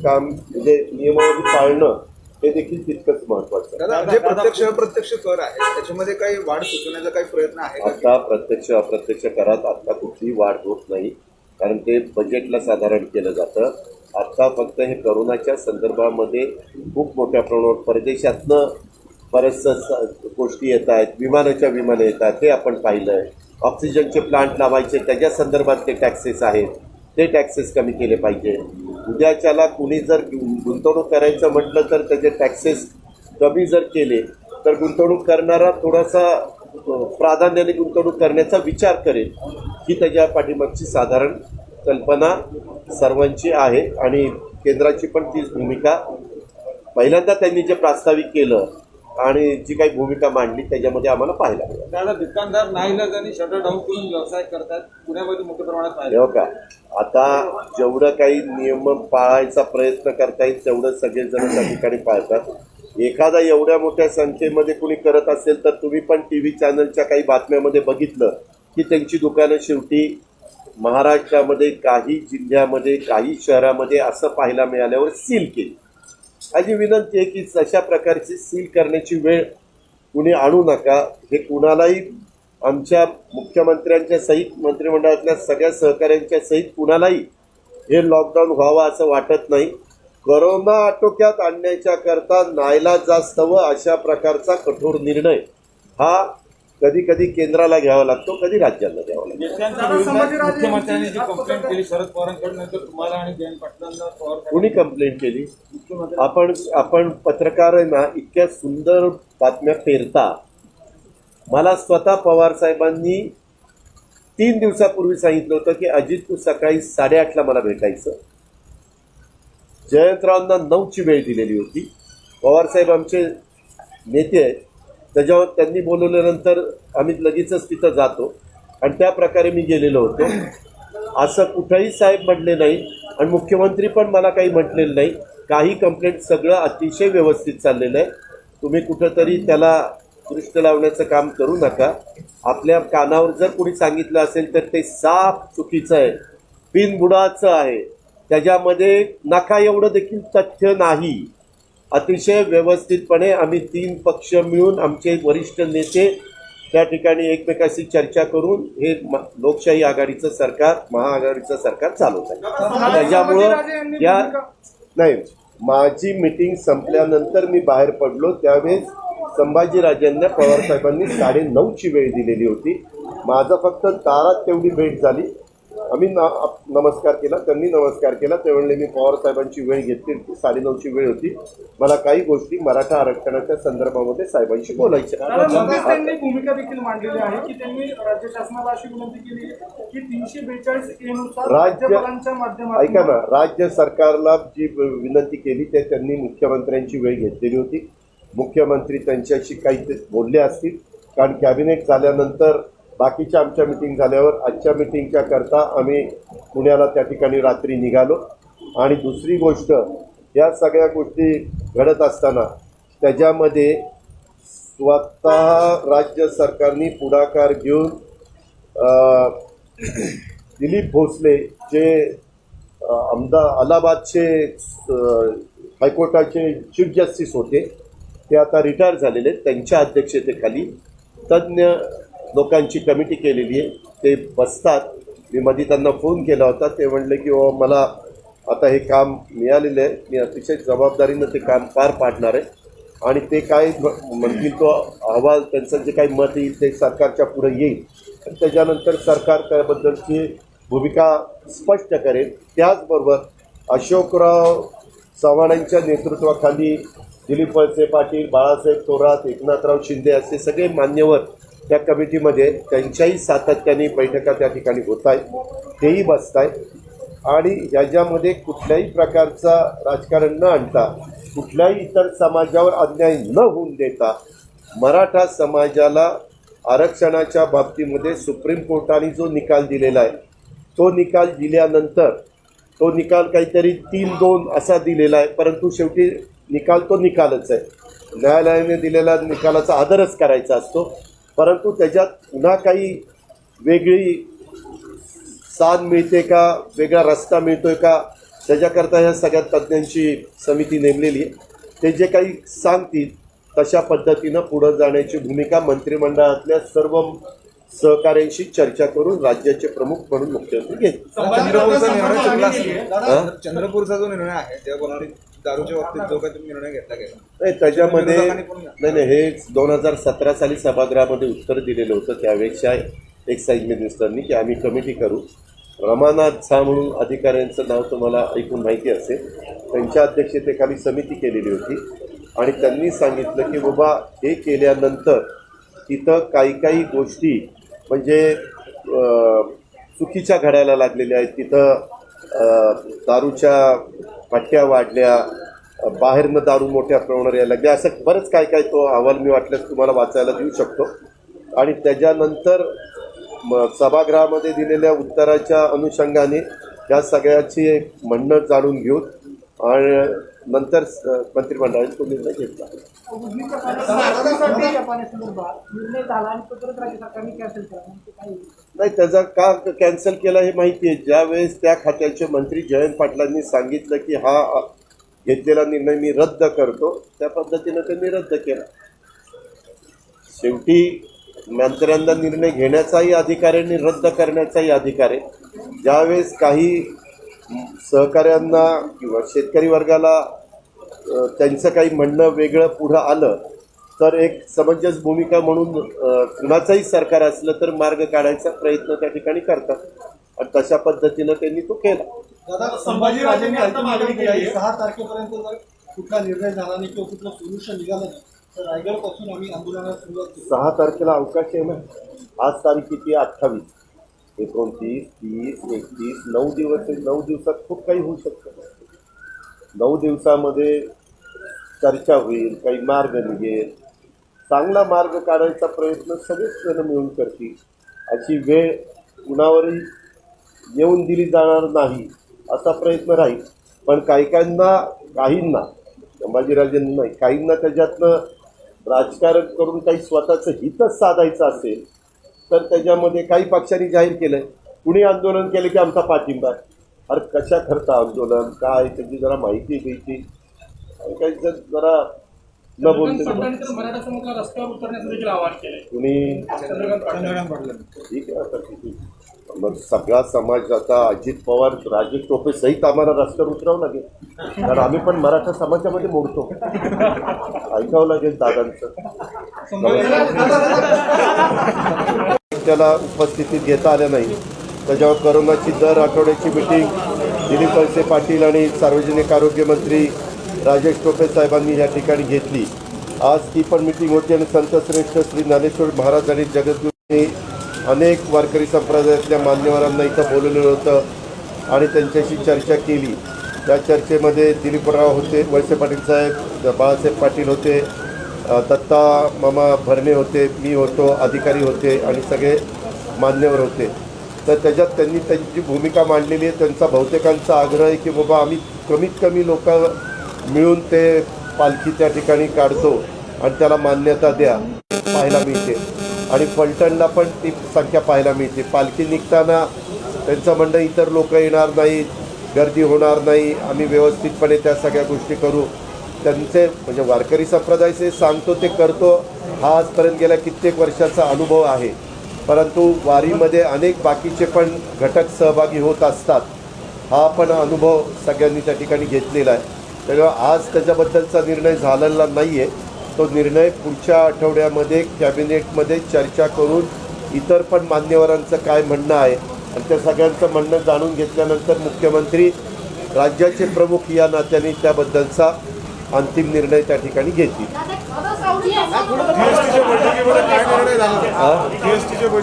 काम म्हणजे नियमावली पाळणं हे देखील तितकंच महत्त्वाचं आहे. जे प्रत्यक्ष कर आहे त्याच्यामध्ये काही वाढ सुचवण्याचा काही प्रयत्न आहे? आता प्रत्यक्ष अप्रत्यक्ष करात आता कुठलीही वाढ होत नाही, कारण ते बजेटला साधारण केलं जातं. आता फक्त हे करोनाच्या संदर्भामध्ये खूप मोठ्या प्रमाणावर परदेशातनं बऱ्याचशा गोष्टी येत आहेत, विमानं येत आहेत, हे आपण पाहिलं आहे. ऑक्सिजनचे प्लांट लावायचे त्याच्या संदर्भात ते टॅक्सेस आहेत, ते टॅक्सेस कमी केले पाहिजे. उद्याच्याला कुणी जर गुंतवणूक करायचं म्हटलं तर त्याचे टॅक्सेस कमी जर केले तर गुंतवणूक करणारा थोडासा प्राधान्याने गुंतवणूक करण्याचा विचार करेल, ही त्याच्या पाठीमागची साधारण कल्पना सर्वांची आहे. आणि केंद्राची पण तीच भूमिका पहिल्यांदा त्यांनी जे प्रास्ताविक केलं आणि जी काही भूमिका मांडली त्याच्यामध्ये आम्हाला पाहायला मिळालं. त्याला दुकानदार नाईलाजाने शटर डाऊन करून व्यवसाय करतात, पुण्यामध्ये मोठ्या प्रमाणात पाहिलं. हो का, आता जेवढं काही नियम पाळायचा प्रयत्न करता येईल तेवढं सगळेजण त्या ठिकाणी पाळतात. एखादा एवढ्या मोठ्या संख्येमध्ये कुणी करत असेल तर तुम्ही पण TV चॅनलच्या काही बातम्यामध्ये बघितलं की त्यांची दुकानं शेवटी महाराष्ट्रामध्ये काही जिल्ह्यामध्ये काही शहरामध्ये असं पाहायला मिळाल्यावर सील केली. माझी विनंती आहे की अशा प्रकारची सील करण्याची वेळ कुणी आणू नका. हे कुणालाही आमच्या मुख्यमंत्र्यांच्या सहित मंत्रिमंडळातल्या सगळ्या सहकाऱ्यांच्या सहित कुणालाही हे लॉकडाऊन व्हावं असं वाटत नाही. कोरोना आटोक्यात आणण्याच्या करता नाईलाजास्तव अशा प्रकारचा कठोर निर्णय हा कधी कधी केंद्राला घ्यावा लागतो, कधी राज्यांना घ्यावा लागतो. देशांच्या विरुद्ध मुख्यमंत्र्यांनी जी कंप्लेंट केली शरद पवारांकडे, नंतर तुम्हाला आणि जयंत पाटलांना पवार कुणी कंप्लेंट केली? आपण पत्रकार आहे ना, इतक्या सुंदर बातम्या पेरता. मला स्वतः पवार साहेबांनी 3 दिवसापूर्वी सांगितलं होतं की अजित तू सकाळी 8:30ला मला भेटायचं. जयंतरावांना 9ची वेळ दिलेली होती. पवारसाहेब आमचे नेते आहेत, त्याच्यावर त्यांनी बोलवल्यानंतर आम्ही लगेचच तिथं जातो आणि त्या प्रकारे मी गेलेलो होतो. असं कुठंही साहेब म्हटले नाही आणि मुख्यमंत्री पण मला काही म्हटलेलं नाही. काही कंप्लेंट सगळं अतिशय व्यवस्थित चाललेलं आहे. तुम्ही कुठंतरी त्याला दृष्ट लावण्याचं काम करू नका. आपल्या कानावर जर कोणी सांगितलं असेल तर ते साफ चुकीचं आहे, बिनबुडाचं आहे. त्याच्यामध्ये नका एवढं देखील तथ्य नाही. अतिशय व्यवस्थितपणे आम्ही 3 पक्ष मिळून आमचे वरिष्ठ नेते त्या ठिकाणी एकमेकाशी चर्चा करून हे लोकशाही आघाडीचं सरकार, महाआघाडीचं सरकार चालवत आहे. त्याच्यामुळं या नाही, माझी मीटिंग संपल्यानंतर मी बाहेर पडलो त्यावेळेस संभाजीराजेंना पवारसाहेबांनी 9:30ची वेळ दिलेली होती. माझं फक्त दारात तेवढी भेट झाली. आम्ही नमस्कार केला, त्यांनी नमस्कार केला. ते म्हणले मी पवारसाहेबांची वेळ घेतली, 9:30ची वेळ होती. मला काही गोष्टी मराठा आरक्षणाच्या संदर्भामध्ये साहेबांशी बोलायच्या. त्यांनी भूमिका देखील मांडलेली आहे की त्यांनी राज्य शासनाला अशी विनंती केली की 342 नुसार राज्यपालांच्या माध्यमातून ऐका ना, राज्य सरकारला जी विनंती केली ते त्यांनी मुख्यमंत्र्यांची वेळ घेतलेली होती. मुख्यमंत्री त्यांच्याशी काही बोलले असतील, कारण कॅबिनेट झाल्यानंतर बाकीच्या आमच्या मिटिंग झाल्यावर आजच्या मिटिंगच्या करता आम्ही पुण्याला त्या ठिकाणी रात्री निघालो. आणि दुसरी गोष्ट, या सगळ्या गोष्टी घडत असताना त्याच्यामध्ये स्वतः राज्य सरकारने पुढाकार घेऊन दिलीप भोसले जे अलाहाबादचे हायकोर्टाचे चीफ जस्टिस होते, ते आता रिटायर झालेले आहेत. त्यांच्या अध्यक्षतेखाली तज्ज्ञ लोकांची कमिटी केलेली आहे. ते बसतात. मी मध्ये त्यांना फोन केला होता. ते म्हणले की मला आता हे काम मिळालेलं आहे, मी अतिशय जबाबदारीनं ते काम पार पाडणार आहे आणि ते काय म्हणतील तो अहवाल, त्यांचं जे काही मत येईल ते सरकारच्या पुढे येईल आणि त्याच्यानंतर सरकार त्याबद्दलची भूमिका स्पष्ट करेल. त्याचबरोबर अशोकराव चव्हाणांच्या नेतृत्वाखाली दिलीप वळसे पाटील, बाळासाहेब थोरात, एकनाथराव शिंदे असे सगळे मान्यवर त्या कमिटीमध्ये, त्यांच्याही सातत्याने बैठका त्या ठिकाणी होत आहेत, तेही बसत आहेत. आणि याच्यामध्ये कुठल्याही प्रकारचा राजकारण न आणता, कुठल्याही इतर समाजावर अन्याय न होऊन देता मराठा समाजाला आरक्षणाच्या बाबतीमध्ये सुप्रीम कोर्टाने जो निकाल दिलेला आहे, तो निकाल दिल्यानंतर तो निकाल काहीतरी 3-2 असा दिलेला आहे, परंतु शेवटी निकाल तो निकालच आहे. न्यायालयाने दिलेल्या निकालाचा आदरच करायचा असतो. परंतु त्याच्यात पुन्हा काही वेगळी साथ मिळते का, वेगळा रस्ता मिळतोय का, त्याच्याकरता ह्या सगळ्या तज्ज्ञांची समिती नेमलेली आहे. ते जे काही सांगतील तशा पद्धतीनं पुढं जाण्याची भूमिका मंत्रिमंडळातल्या सर्व सहकाऱ्यांशी चर्चा करून राज्याचे प्रमुख म्हणून मुख्यमंत्री घेतील. चंद्रपूरचा जो निर्णय आहे त्या कोणाने दारूच्या बाबतीत जो काही तुम्ही निर्णय घेतला गेला नाही, त्याच्यामध्ये नाही, हे 2017 साली सभागृहामध्ये उत्तर दिलेलं होतं. त्यावेळेच्या एक्साईज मिनिस्टरनी की आम्ही कमिटी करू. रमानाथ झा म्हणून अधिकाऱ्यांचं नाव तुम्हाला ऐकून माहिती असेल, त्यांच्या अध्यक्षतेखाली समिती केलेली होती आणि त्यांनी सांगितलं की बाबा हे केल्यानंतर तिथं काही गोष्टी म्हणजे चुकीच्या घडायला लागलेल्या आहेत. तिथं दारूच्या पट्ट्या वाढल्या, बाहेरनं दारू मोठ्या प्रमाणावर यायला लागल्या, असं बरंच काय तो अहवाल मी वाटल्यास तुम्हाला वाचायला देऊ शकतो. आणि त्याच्यानंतर सभागृहामध्ये दिलेल्या उत्तराच्या अनुषंगाने या सगळ्याची एक म्हणणं जाणून घेऊन आणि नंतर मंत्रिमंडळाने तो निर्णय घेतला. नाही, त्याचा का कॅन्सल केला हे माहिती आहे. ज्यावेळेस त्या खात्याचे मंत्री जयंत पाटलांनी सांगितलं की हा घेतलेला निर्णय मी रद्द करतो, त्या पद्धतीनं त्यांनी रद्द केला. शेवटी मंत्र्यांना निर्णय घेण्याचाही अधिकार आहे आणि रद्द करण्याचाही अधिकार आहे. ज्यावेळेस काही सहकाऱ्यांना किंवा शेतकरी वर्गाला त्यांचं काही म्हणणं वेगळं पुढं आलं तर एक समंजस भूमिका म्हणून कुणाचंही सरकार असलं तर मार्ग काढायचा प्रयत्न त्या ठिकाणी करतात आणि तशा पद्धतीनं त्यांनी तो केला. दादा, संभाजीराजेंनी अंतिम मागणी केली आहे 6 तारखेपर्यंत जर कुठला निर्णय झाला नाही किंवा कुठलं सोल्युशन निघालं नाही तर रायगडपासून आम्ही आंदोलनाला सुरुवात केली. 6 तारखेला अवकाश आहे ना. आज तारीख किती? 28, 29, 30, 31, 9 दिवस आहे. 9 दिवसात खूप काही होऊ शकतं. 9 दिवसामध्ये चर्चा होईल, काही मार्ग निघेल, चांगला मार्ग काढायचा प्रयत्न सगळेच जण मिळून करतील. अशी वेळ कुणावरही येऊन दिली जाणार नाही असा प्रयत्न राहील. पण काहींना संभाजीराजेंना नाही, काहींना त्याच्यातनं राजकारण करून काही स्वतःचं हितच साधायचं असेल तर त्याच्यामध्ये काही पक्षांनी जाहीर केलं कुणी आंदोलन केलं की आमचा पाठिंबा आहे. अरे कशा करता आंदोलन काय त्याची जरा माहिती घ्यायची, काही जरा न बोलते मराठा समाजाला रस्त्यावर उतरण्याचं देखील आवाहन केलंय कुणी. ठीक आहे आता किती मग सगळा समाज आता अजित पवार राजेश टोपे सहित आम्हाला रस्त्यावर उतरावं लागेल, कारण आम्ही पण मराठा समाजामध्ये मोडतो. ऐकावं लागेल दादांचं. त्याला उपस्थितीत घेता आलं नाही. त्याच्यावर करोनाची दर आठवड्याची मिटिंग दिलीप वळसे पाटील आणि सार्वजनिक आरोग्य मंत्री राजेश टोपे साहेबांनी या ठिकाणी घेतली. आज ती पण मिटिंग होती आणि संतश्रेष्ठ श्री ज्ञानेश्वर महाराज आणि जगद्गुरूंनी अनेक वारकरी संप्रदायातल्या मान्यवरांना इथं बोलवलेलं होतं आणि त्यांच्याशी चर्चा केली. त्या चर्चेमध्ये दिलीपराव होते, वळसे पाटील साहेब, बाळासाहेब पाटील होते, दत्ता मामा भरणे होते, मी होतो, अधिकारी होते आणि सगळे मान्यवर होते. तर त्याच्यात त्यांनी त्यांची भूमिका मांडलेली आहे. त्यांचा बहुतेकांचा आग्रह आहे की बाबा आम्ही कमीत कमी लोक मिळून ते पालखी त्या ठिकाणी काढतो आणि त्याला मान्यता द्या, पाहायला मिळते. आणि फलटणला पण ती संख्या पाहायला मिळते. पालखी निघताना त्यांचं म्हणणं इतर लोक येणार नाहीत, गर्दी होणार नाही, आम्ही व्यवस्थितपणे त्या सगळ्या गोष्टी करू. त्यांचे म्हणजे वारकरी संप्रदायाचे सांगतो ते करतो हा आजपर्यंत गेल्या कित्येक वर्षाचा अनुभव आहे. परंतु वारीमध्ये अनेक बाकीचे पण घटक सहभागी होत असतात, हा पण अनुभव सगळ्यांनी त्या ठिकाणी घेतलेला आहे. त्यामुळे आज त्याच्याबद्दलचा निर्णय झालेला नाही आहे. तो निर्णय पुढच्या आठवड्यामध्ये कॅबिनेटमध्ये चर्चा करून इतर पण मान्यवरांचं काय म्हणणं आहे आणि त्या सगळ्यांचं म्हणणं जाणून घेतल्यानंतर मुख्यमंत्री राज्याचे प्रमुख या नात्याने त्याबद्दलचा अंतिम निर्णय त्या ठिकाणी घेतील.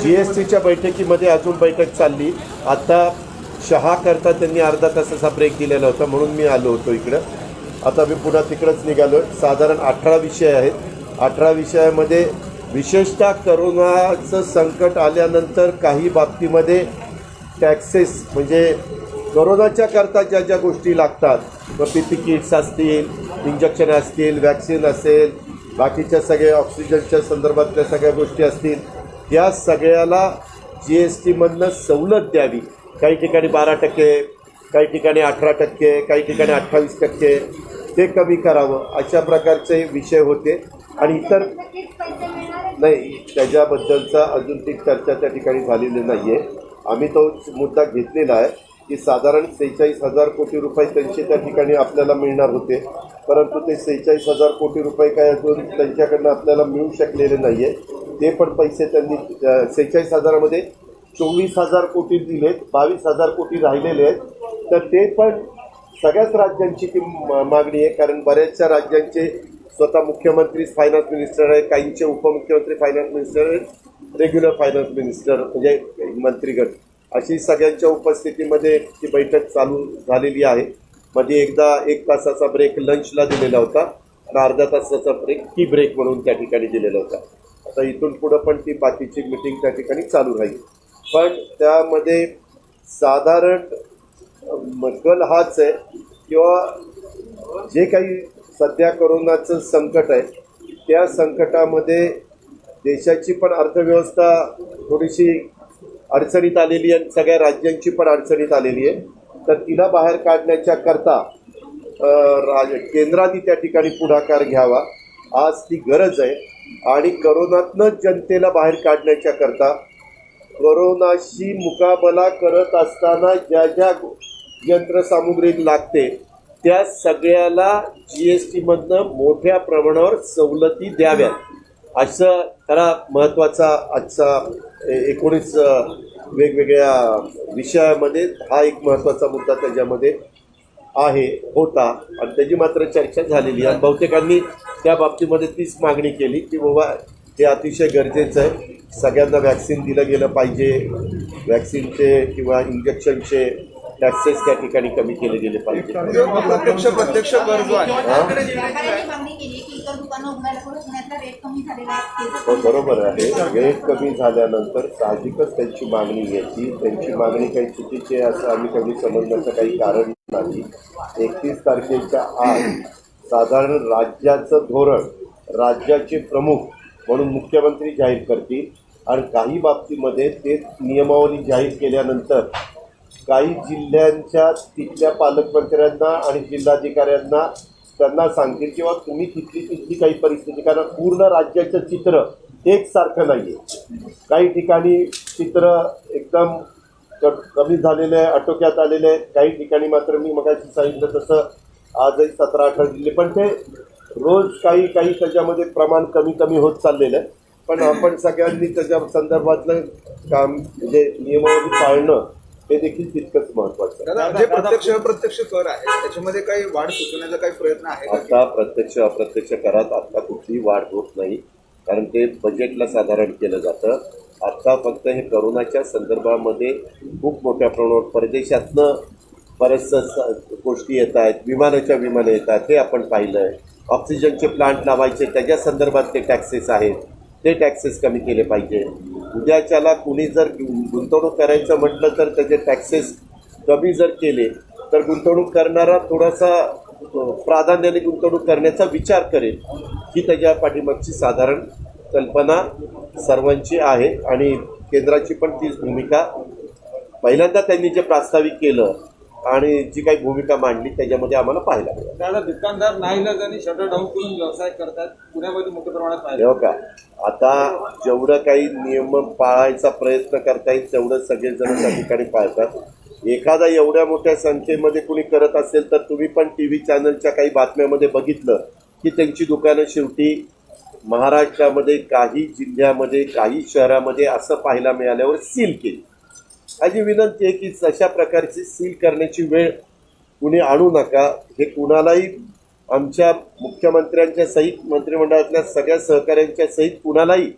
जीएसटीच्या बैठकीमध्ये अजून बैठक चालली. आता शहा करता त्यांनी अर्धा तासाचा ब्रेक दिलेला होता म्हणून मी आलो होतो इकडं. आता मी पुन्हा तिकडंच निघालो. साधारण 18 विषय आहेत. 18 विषयामध्ये विशेषतः करोनाचं संकट आल्यानंतर काही बाबतीमध्ये टॅक्सेस म्हणजे करोनाच्या करता ज्या ज्या गोष्टी लागतात, PPE किट्स असतील, इंजेक्शन असतील, वॅक्सिन असेल, बाकीच्या सगळ्या ऑक्सिजनच्या संदर्भातल्या सगळ्या गोष्टी असतील, या सगळ्याला GSTमधनं सवलत द्यावी. काही ठिकाणी 12%, काही ठिकाणी 18%, काही ठिकाणी 28%, ते कमी करावं अशा प्रकारचे विषय होते. आणि इतर नाही त्याच्याबद्दलचा अजून ती चर्चा त्या ठिकाणी झालेली नाही आहे. आम्ही तो मुद्दा घेतलेला आहे की साधारण 46,000 कोटी रुपये त्यांचे त्या ठिकाणी आपल्याला मिळणार होते, परंतु ते 46,000 कोटी रुपये काय अजून त्यांच्याकडनं आपल्याला मिळू शकलेले नाही आहे. ते पण पैसे त्यांनी 46,000मध्ये 24,000 कोटी दिलेत, 22,000 कोटी राहिलेले आहेत. तर ते पण सगळ्याच राज्यांची ती मागणी आहे, कारण बऱ्याचशा राज्यांचे स्वतः मुख्यमंत्रीच फायनान्स मिनिस्टर आहेत, काहींचे उपमुख्यमंत्री फायनान्स मिनिस्टर आहेत, रेग्युलर फायनान्स मिनिस्टर म्हणजे मंत्रीगण, अशी सगळ्यांच्या उपस्थितीमध्ये ती बैठक चालू झालेली आहे. मध्ये एकदा 1 तासाचा ब्रेक लंचला दिलेला होता आणि अर्धा तासाचा ब्रेक टी ब्रेक म्हणून त्या ठिकाणी दिलेला होता. आता इथून पुढं पण ती बाकीची मिटिंग त्या ठिकाणी चालू राहील. पण त्यामध्ये साधारण कल हाच आहे किंवा जे काही सध्या कोरोनाचं संकट आहे त्या संकटामध्ये देशाची पण अर्थव्यवस्था थोडीशी अडचणीत आलेली आहे, सगळ्या राज्यांची पण अडचणीत आलेली आहे. तर तिला बाहेर काढण्याच्या करता केंद्राने त्या ठिकाणी पुढाकार घ्यावा. आज ती गरज आहे. आणि करोनातनं जनतेला बाहेर काढण्याच्या करता करोनाशी मुकाबला करत असताना ज्या ज्या यंत्रसामुग्री लागते त्या सगळ्याला GSTमधनं मोठ्या प्रमाणावर सवलती द्याव्यात, असं खरा महत्त्वाचा आजचा 19 वेगवेगळ्या विषयामध्ये हा एक महत्त्वाचा मुद्दा त्याच्यामध्ये होता आणि त्याची मात्र चर्चा झालेली आहे. बहुतेकांनी त्या बाबतीमध्ये तीच मागणी केली की बाबा हे अतिशय गरजेचं आहे, सगळ्यांना वॅक्सिन दिलं गेलं पाहिजे, वॅक्सिनचे किंवा इंजेक्शनचे टॅक्सेस त्या ठिकाणी कमी केले गेले पाहिजे. प्रत्यक्ष कर जो आहे सरकारने मागणी केली की इतर दुकानं उघडायला पुढे पुण्यातला रेट कमी झालेला आहे. हो, बरोबर आहे. रेट कमी झाल्यानंतर साहजिकच त्यांची मागणी घ्यायची. त्यांची मागणी काही चुकीची आहे असं आम्ही कधी समजण्याचं काही कारण नाही. 31 तारखेच्या आत साधारण राज्याचं धोरण राज्याचे प्रमुख म्हणून मुख्यमंत्री जाहीर करतील आणि काही बाबतीमध्ये ते नियमावली जाहीर केल्यानंतर काही जिल्ह्यांच्या तिथल्या पालकमंत्र्यांना आणि जिल्हाधिकाऱ्यांना त्यांना सांगतील किंवा तुम्ही तिथली काही परिस्थिती, कारण पूर्ण राज्याचं चित्र एकसारखं नाही आहे. काही ठिकाणी चित्र एकदम कमी झालेलं आहे, आटोक्यात आलेलं आहे. काही ठिकाणी मात्र मी मगाशी सांगितलं तसं आजही 17-18 जिल्हे, पण ते रोज काही त्याच्यामध्ये प्रमाण कमी होत चाललेलं आहे. पण आपण सगळ्यांनी त्याच्या संदर्भातलं काम म्हणजे नियमावली पाळणं हे देखील तितकंच महत्त्वाचं आहे. दादा, जे प्रत्यक्ष कर आहे त्याच्यामध्ये काही वाढ सुचवण्याचा काही प्रयत्न आहे का? आता प्रत्यक्ष अप्रत्यक्ष करात आता कुठलीही वाढ होत नाही, कारण ते बजेटला साधारण केलं जातं. आता फक्त हे करोनाच्या संदर्भामध्ये खूप मोठ्या प्रमाणावर परदेशातनं बऱ्याचशा गोष्टी येत आहेत, विमानं येत आहेत, हे आपण पाहिलं आहे. ऑक्सिजनचे प्लांट लावायचे त्याच्या संदर्भात ते टॅक्सेस आहेत, ते टॅक्सेस कमी केले पाहिजे. उद्याच्याला कुणी जर गुंतवणूक करायचं म्हटलं तर त्याचे टॅक्सेस कमी जर केले तर गुंतवणूक करणारा थोडासा प्राधान्याने गुंतवणूक करण्याचा विचार करेल. ही त्याच्या पाठीमागची साधारण कल्पना सर्वांची आहे आणि केंद्राची पण तीच भूमिका. पहिल्यांदा त्यांनी जे प्रास्ताविक केलं आणि जी काही भूमिका मांडली त्याच्यामध्ये आम्हाला पाहायला मिळालं. दादा, दुकानदार नाईलाजाने शटर डाऊन करून व्यवसाय करतात, पुण्यामध्ये मोठ्या प्रमाणात पाहिलं. हो का, आता जेवढं काही नियम पाळायचा प्रयत्न करता येईल तेवढं सगळेजण त्या ठिकाणी पाळतात. एखादा एवढ्या मोठ्या संख्येमध्ये कुणी करत असेल तर तुम्ही पण TV चॅनलच्या काही बातम्यामध्ये बघितलं की त्यांची दुकानं शेवटी महाराष्ट्रामध्ये काही जिल्ह्यामध्ये काही शहरामध्ये असं पाहायला मिळाल्यावर सील केली. माझी विनंती आहे की अशा प्रकारची सील करण्याची वेळ कुणी आणू नका. हे कुणालाही आमच्या मुख्यमंत्र्यांच्या सहित मंत्रिमंडळातल्या सगळ्या सहकाऱ्यांच्या सहित कुणालाही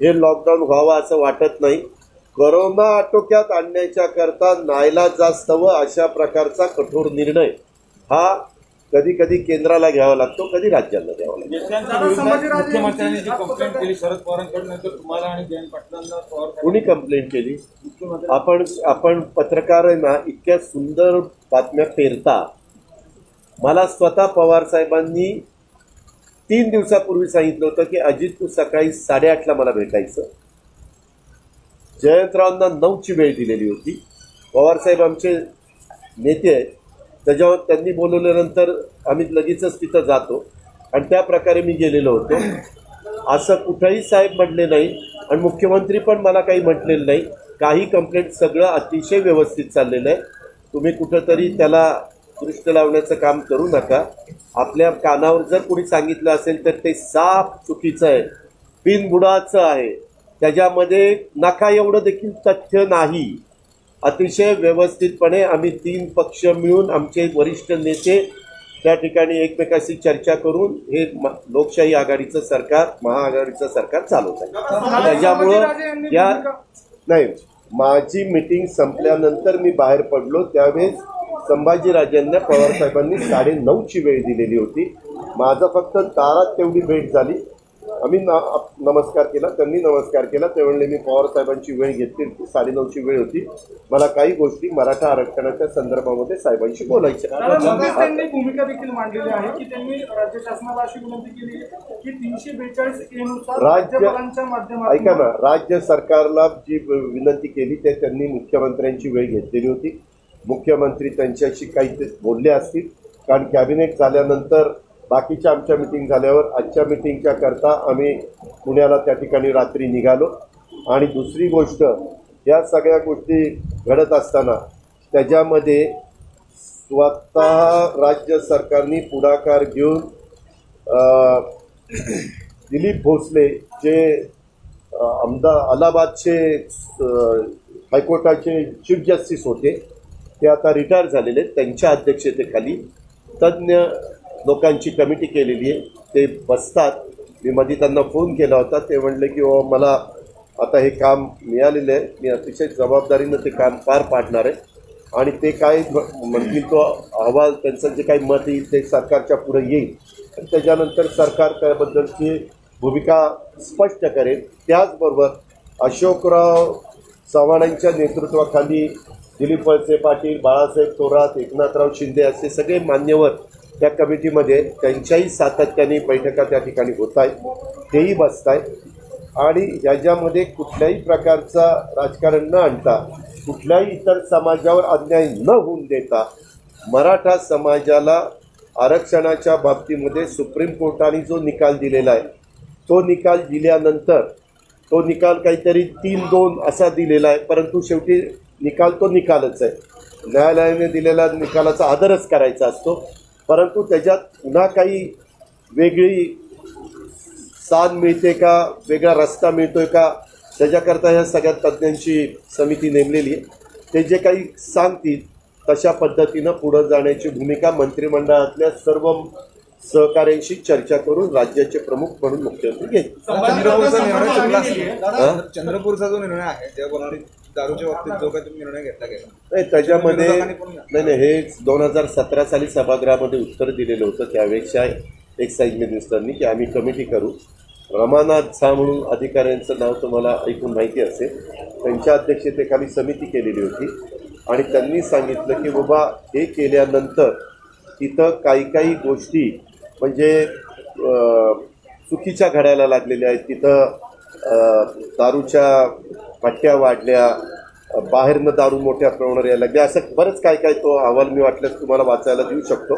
हे लॉकडाऊन व्हावं असं वाटत नाही. कोरोना आटोक्यात आणण्याच्या करता नाईलाजास्तव अशा प्रकारचा कठोर निर्णय हा कधी केंद्राला घ्यावा लागतो, कधी राज्यांना घ्यावा लागतो. देशांच्या विरोधात मुख्यमंत्र्यांनी जी कंप्लेंट केली शरद पवारांकडे, नंतर तुम्हाला आणि जयंत पाटलांना पवार कुणी कंप्लेंट केली? आपण पत्रकार आहे ना, इतक्या सुंदर बातम्या पेरता. मला स्वतः पवार साहेबांनी 3 दिवसापूर्वी सांगितलं होतं की अजित तू सकाळी 8:30ला मला भेटायचं. जयंतरावांना 9ची वेळ दिलेली होती. पवार साहेब आमचे नेते आहेत, त्याच्यावर त्यांनी बोलवल्यानंतर आम्ही लगेचच तिथं जातो आणि त्या प्रकारे मी गेलेलो होतो. असं कुठंही साहेब म्हटले नाही आणि मुख्यमंत्री पण मला काही म्हटलेलं नाही. काही कंप्लेंट सगळं अतिशय व्यवस्थित चाललेलं आहे. तुम्ही कुठंतरी त्याला दृष्ट लावण्याचं काम करू नका. आपल्या कानावर जर कोणी सांगितलं असेल तर ते साफ चुकीचं आहे, बिनबुडाचं आहे. त्याच्यामध्ये नका एवढं देखील तथ्य नाही. अतिशय व्यवस्थितपणे आम्ही 3 पक्ष मिळून आमचे वरिष्ठ नेते त्या ठिकाणी एकमेकाशी चर्चा करून हे लोकशाही आघाडीचं सरकार, महाआघाडीचं सरकार चालवत आहे. त्याच्यामुळं या नाही, माझी मीटिंग संपल्यानंतर मी बाहेर पडलो त्यावेळेस संभाजीराजेंना पवारसाहेबांनी 9:30ची वेळ दिलेली होती. माझं फक्त दारात तेवढी भेट झाली. आम्ही नमस्कार केला, त्यांनी नमस्कार केला. ते म्हणले मी पवारसाहेबांची वेळ घेतली, 9:30ची वेळ होती. मला काही गोष्टी मराठा आरक्षणाच्या संदर्भामध्ये साहेबांशी बोलायच्या. त्यांनी भूमिका देखील मांडलेली आहे की त्यांनी राज्य शासनाला अशी विनंती केली की 342A नुसार राज्यपालांच्या माध्यमातून ऐका ना, राज्य सरकारला जी विनंती केली ते त्यांनी मुख्यमंत्र्यांची वेळ घेतलेली होती. मुख्यमंत्री त्यांच्याशी काही ते बोलले असतील, कारण कॅबिनेट झाल्यानंतर बाकीच्या आमच्या मिटिंग झाल्यावर आजच्या मिटिंगच्या करता आम्ही पुण्याला त्या ठिकाणी रात्री निघालो. आणि दुसरी गोष्ट, या सगळ्या गोष्टी घडत असताना त्याच्यामध्ये स्वतः राज्य सरकारने पुढाकार घेऊन दिलीप भोसले जे अलाहाबादचे हायकोर्टाचे चीफ जस्टिस होते, ते आता रिटायर झालेले आहेत. त्यांच्या अध्यक्षतेखाली तज्ज्ञ लोकांची कमिटी केलेली आहे. ते बसतात. मी मध्ये त्यांना फोन केला होता. ते म्हणले की मला आता हे काम मिळालेलं आहे, मी अतिशय जबाबदारीनं ते काम पार पाडणार आहे. आणि ते काय म्हणतील तो अहवाल, त्यांचं जे काही मत येईल ते सरकारच्या पुढे येईल आणि त्याच्यानंतर सरकार त्याबद्दलची भूमिका स्पष्ट करेल. त्याचबरोबर अशोकराव चव्हाणांच्या नेतृत्वाखाली दिलीप वळसे पाटील, बाळासाहेब थोरात, एकनाथराव शिंदे असे सगळे मान्यवर त्या कमिटीमध्ये त्यांच्याही सातत्याने बैठका त्या ठिकाणी होत आहेत, तेही बसत आहेत आणि ह्याच्यामध्ये कुठल्याही प्रकारचा राजकारण न आणता, कुठल्याही इतर समाजावर अन्याय न होऊन देता मराठा समाजाला आरक्षणाच्या बाबतीमध्ये सुप्रीम कोर्टाने जो निकाल दिलेला आहे तो निकाल दिल्यानंतर तो निकाल काहीतरी 3-2 असा दिलेला आहे, परंतु शेवटी निकाल तो निकालच आहे. न्यायालयाने दिलेल्या निकालाचा आदरच करायचा असतो, परंतु त्याच्यात पुन्हा काही वेगळी साथ मिळते का, वेगळा रस्ता मिळतोय का, त्याच्याकरता ह्या सगळ्या तज्ज्ञांची समिती नेमलेली आहे. ते जे काही सांगतील तशा पद्धतीनं पुढं जाण्याची भूमिका मंत्रिमंडळातल्या सर्व सहकाऱ्यांशी चर्चा करून राज्याचे प्रमुख म्हणून मुख्यमंत्री घेतील. चंद्रपूरचा निर्णय चुकला असेल. चंद्रपूरचा जो निर्णय आहे त्या कोणाने दारूच्या बाबतीत जो काही तुम्ही निर्णय घेतला गेला नाही त्याच्यामध्ये नाही हे 2017 साली सभागृहामध्ये उत्तर दिलेलं होतं. त्यापेक्षा एक्साईज मिनिस्टरनी की आम्ही कमिटी करू. रमानाथ झा म्हणून अधिकाऱ्यांचं नाव तुम्हाला ऐकून माहिती असेल, त्यांच्या अध्यक्षतेखाली समिती केलेली होती आणि त्यांनी सांगितलं की बाबा हे केल्यानंतर तिथं काही गोष्टी म्हणजे चुकीच्या घडायला लागलेल्या आहेत. तिथं दारूच्या पट्ट्या वाढल्या, बाहेरनं दारू मोठ्या प्रमाणावर यायला लागल्या, असं बरंच काय तो अहवाल मी वाटल्यास तुम्हाला वाचायला देऊ शकतो.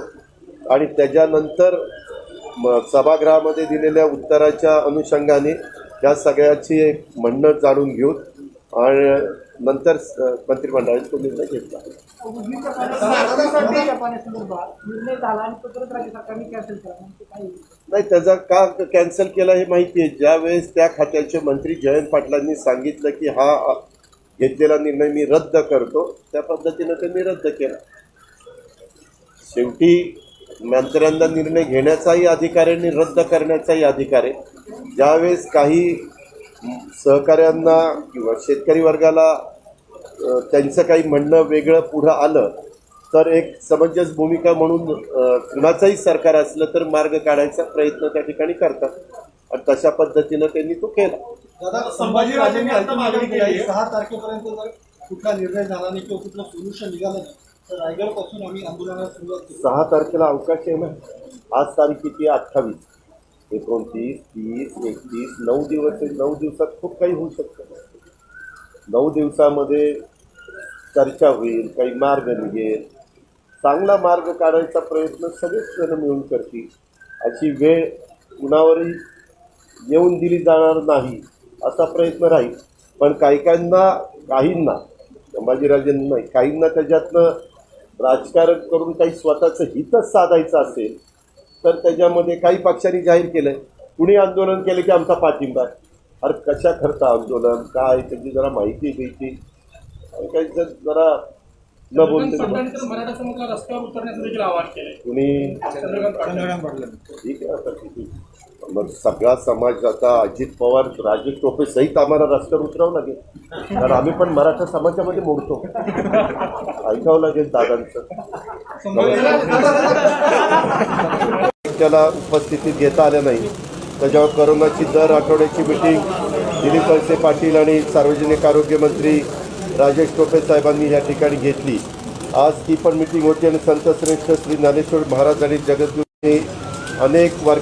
आणि त्याच्यानंतर सभागृहामध्ये दिलेल्या उत्तराच्या अनुषंगाने या सगळ्याची एक म्हणणं जाणून घेऊन आणि नंतर मंत्रिमंडळाने तो निर्णय घेतला. नाही त्याचा का कॅन्सल केला हे माहिती आहे. ज्यावेळेस त्या खात्याचे मंत्री जयंत पाटलांनी सांगितलं की हा घेतलेला निर्णय मी रद्द करतो, त्या पद्धतीनं त्यांनी रद्द केला. शेवटी मंत्र्यांना निर्णय घेण्याचाही अधिकार आहे आणि रद्द करण्याचाही अधिकार आहे. ज्यावेळेस काही सहकाऱ्यांना किंवा शेतकरी वर्गाला त्यांचं काही म्हणणं वेगळं पुढं आलं तर एक समंजस भूमिका म्हणून कुणाचंही सरकार असलं तर मार्ग काढायचा प्रयत्न त्या ठिकाणी करतात आणि तशा पद्धतीनं त्यांनी तो केला. दादा संभाजीराजेंनी अंतिम मागणी केली आहे 6 तारखेपर्यंत जर कुठला निर्णय झाला नाही किंवा कुठलं सोल्युशन निघालं नाही तर रायगडपासून आम्ही आंदोलनाला सुरुवात केली. 6 तारखेला अवकाश आहे ना. आज तारीख किती? 28, 29, 30, 31, 9 दिवस आहे. 9 दिवसात खूप काही होऊ शकतं. 9 दिवसामध्ये चर्चा होईल, काही मार्ग निघेल, चांगला मार्ग काढायचा प्रयत्न सगळेच जण मिळून करतील. अशी वेळ कुणावरही येऊन दिली जाणार नाही असा प्रयत्न राहील. पण काहींना संभाजीराजेंना नाही, काहींना त्याच्यातनं राजकारण करून काही स्वतःचं हितच साधायचं असेल तर त्याच्यामध्ये काही पक्षांनी जाहीर केलं कुणी आंदोलन केलं की आमचा पाठिंबा आहे. अरे कशा करता आंदोलन काय त्याची जरा माहिती घ्यायची, काही जरा न बोलते मराठा समाजाला रस्त्यावर उतरण्याचं देखील आवाहन केलंय कुणी. ठीक आहे आता किती मग सगळा समाज आता अजित पवार राजेश टोपे सहित आम्हाला रस्त्यावर उतरावं लागेल, कारण आम्ही पण मराठा समाजामध्ये मोडतो. ऐकावं लागेल दादांचं. त्याला उपस्थितीत घेता आलं नाही त्याच्यावर करोनाची दर आठवड्याची मिटिंग दिलीप वळसे पाटील आणि सार्वजनिक आरोग्य मंत्री राजेश टोपे साहेबांनी या ठिकाणी घेतली. आज ती पण मिटिंग होती आणि संतश्रेष्ठ श्री ज्ञानेश्वर महाराज आणि जगद्गुरू अनेक वर्ग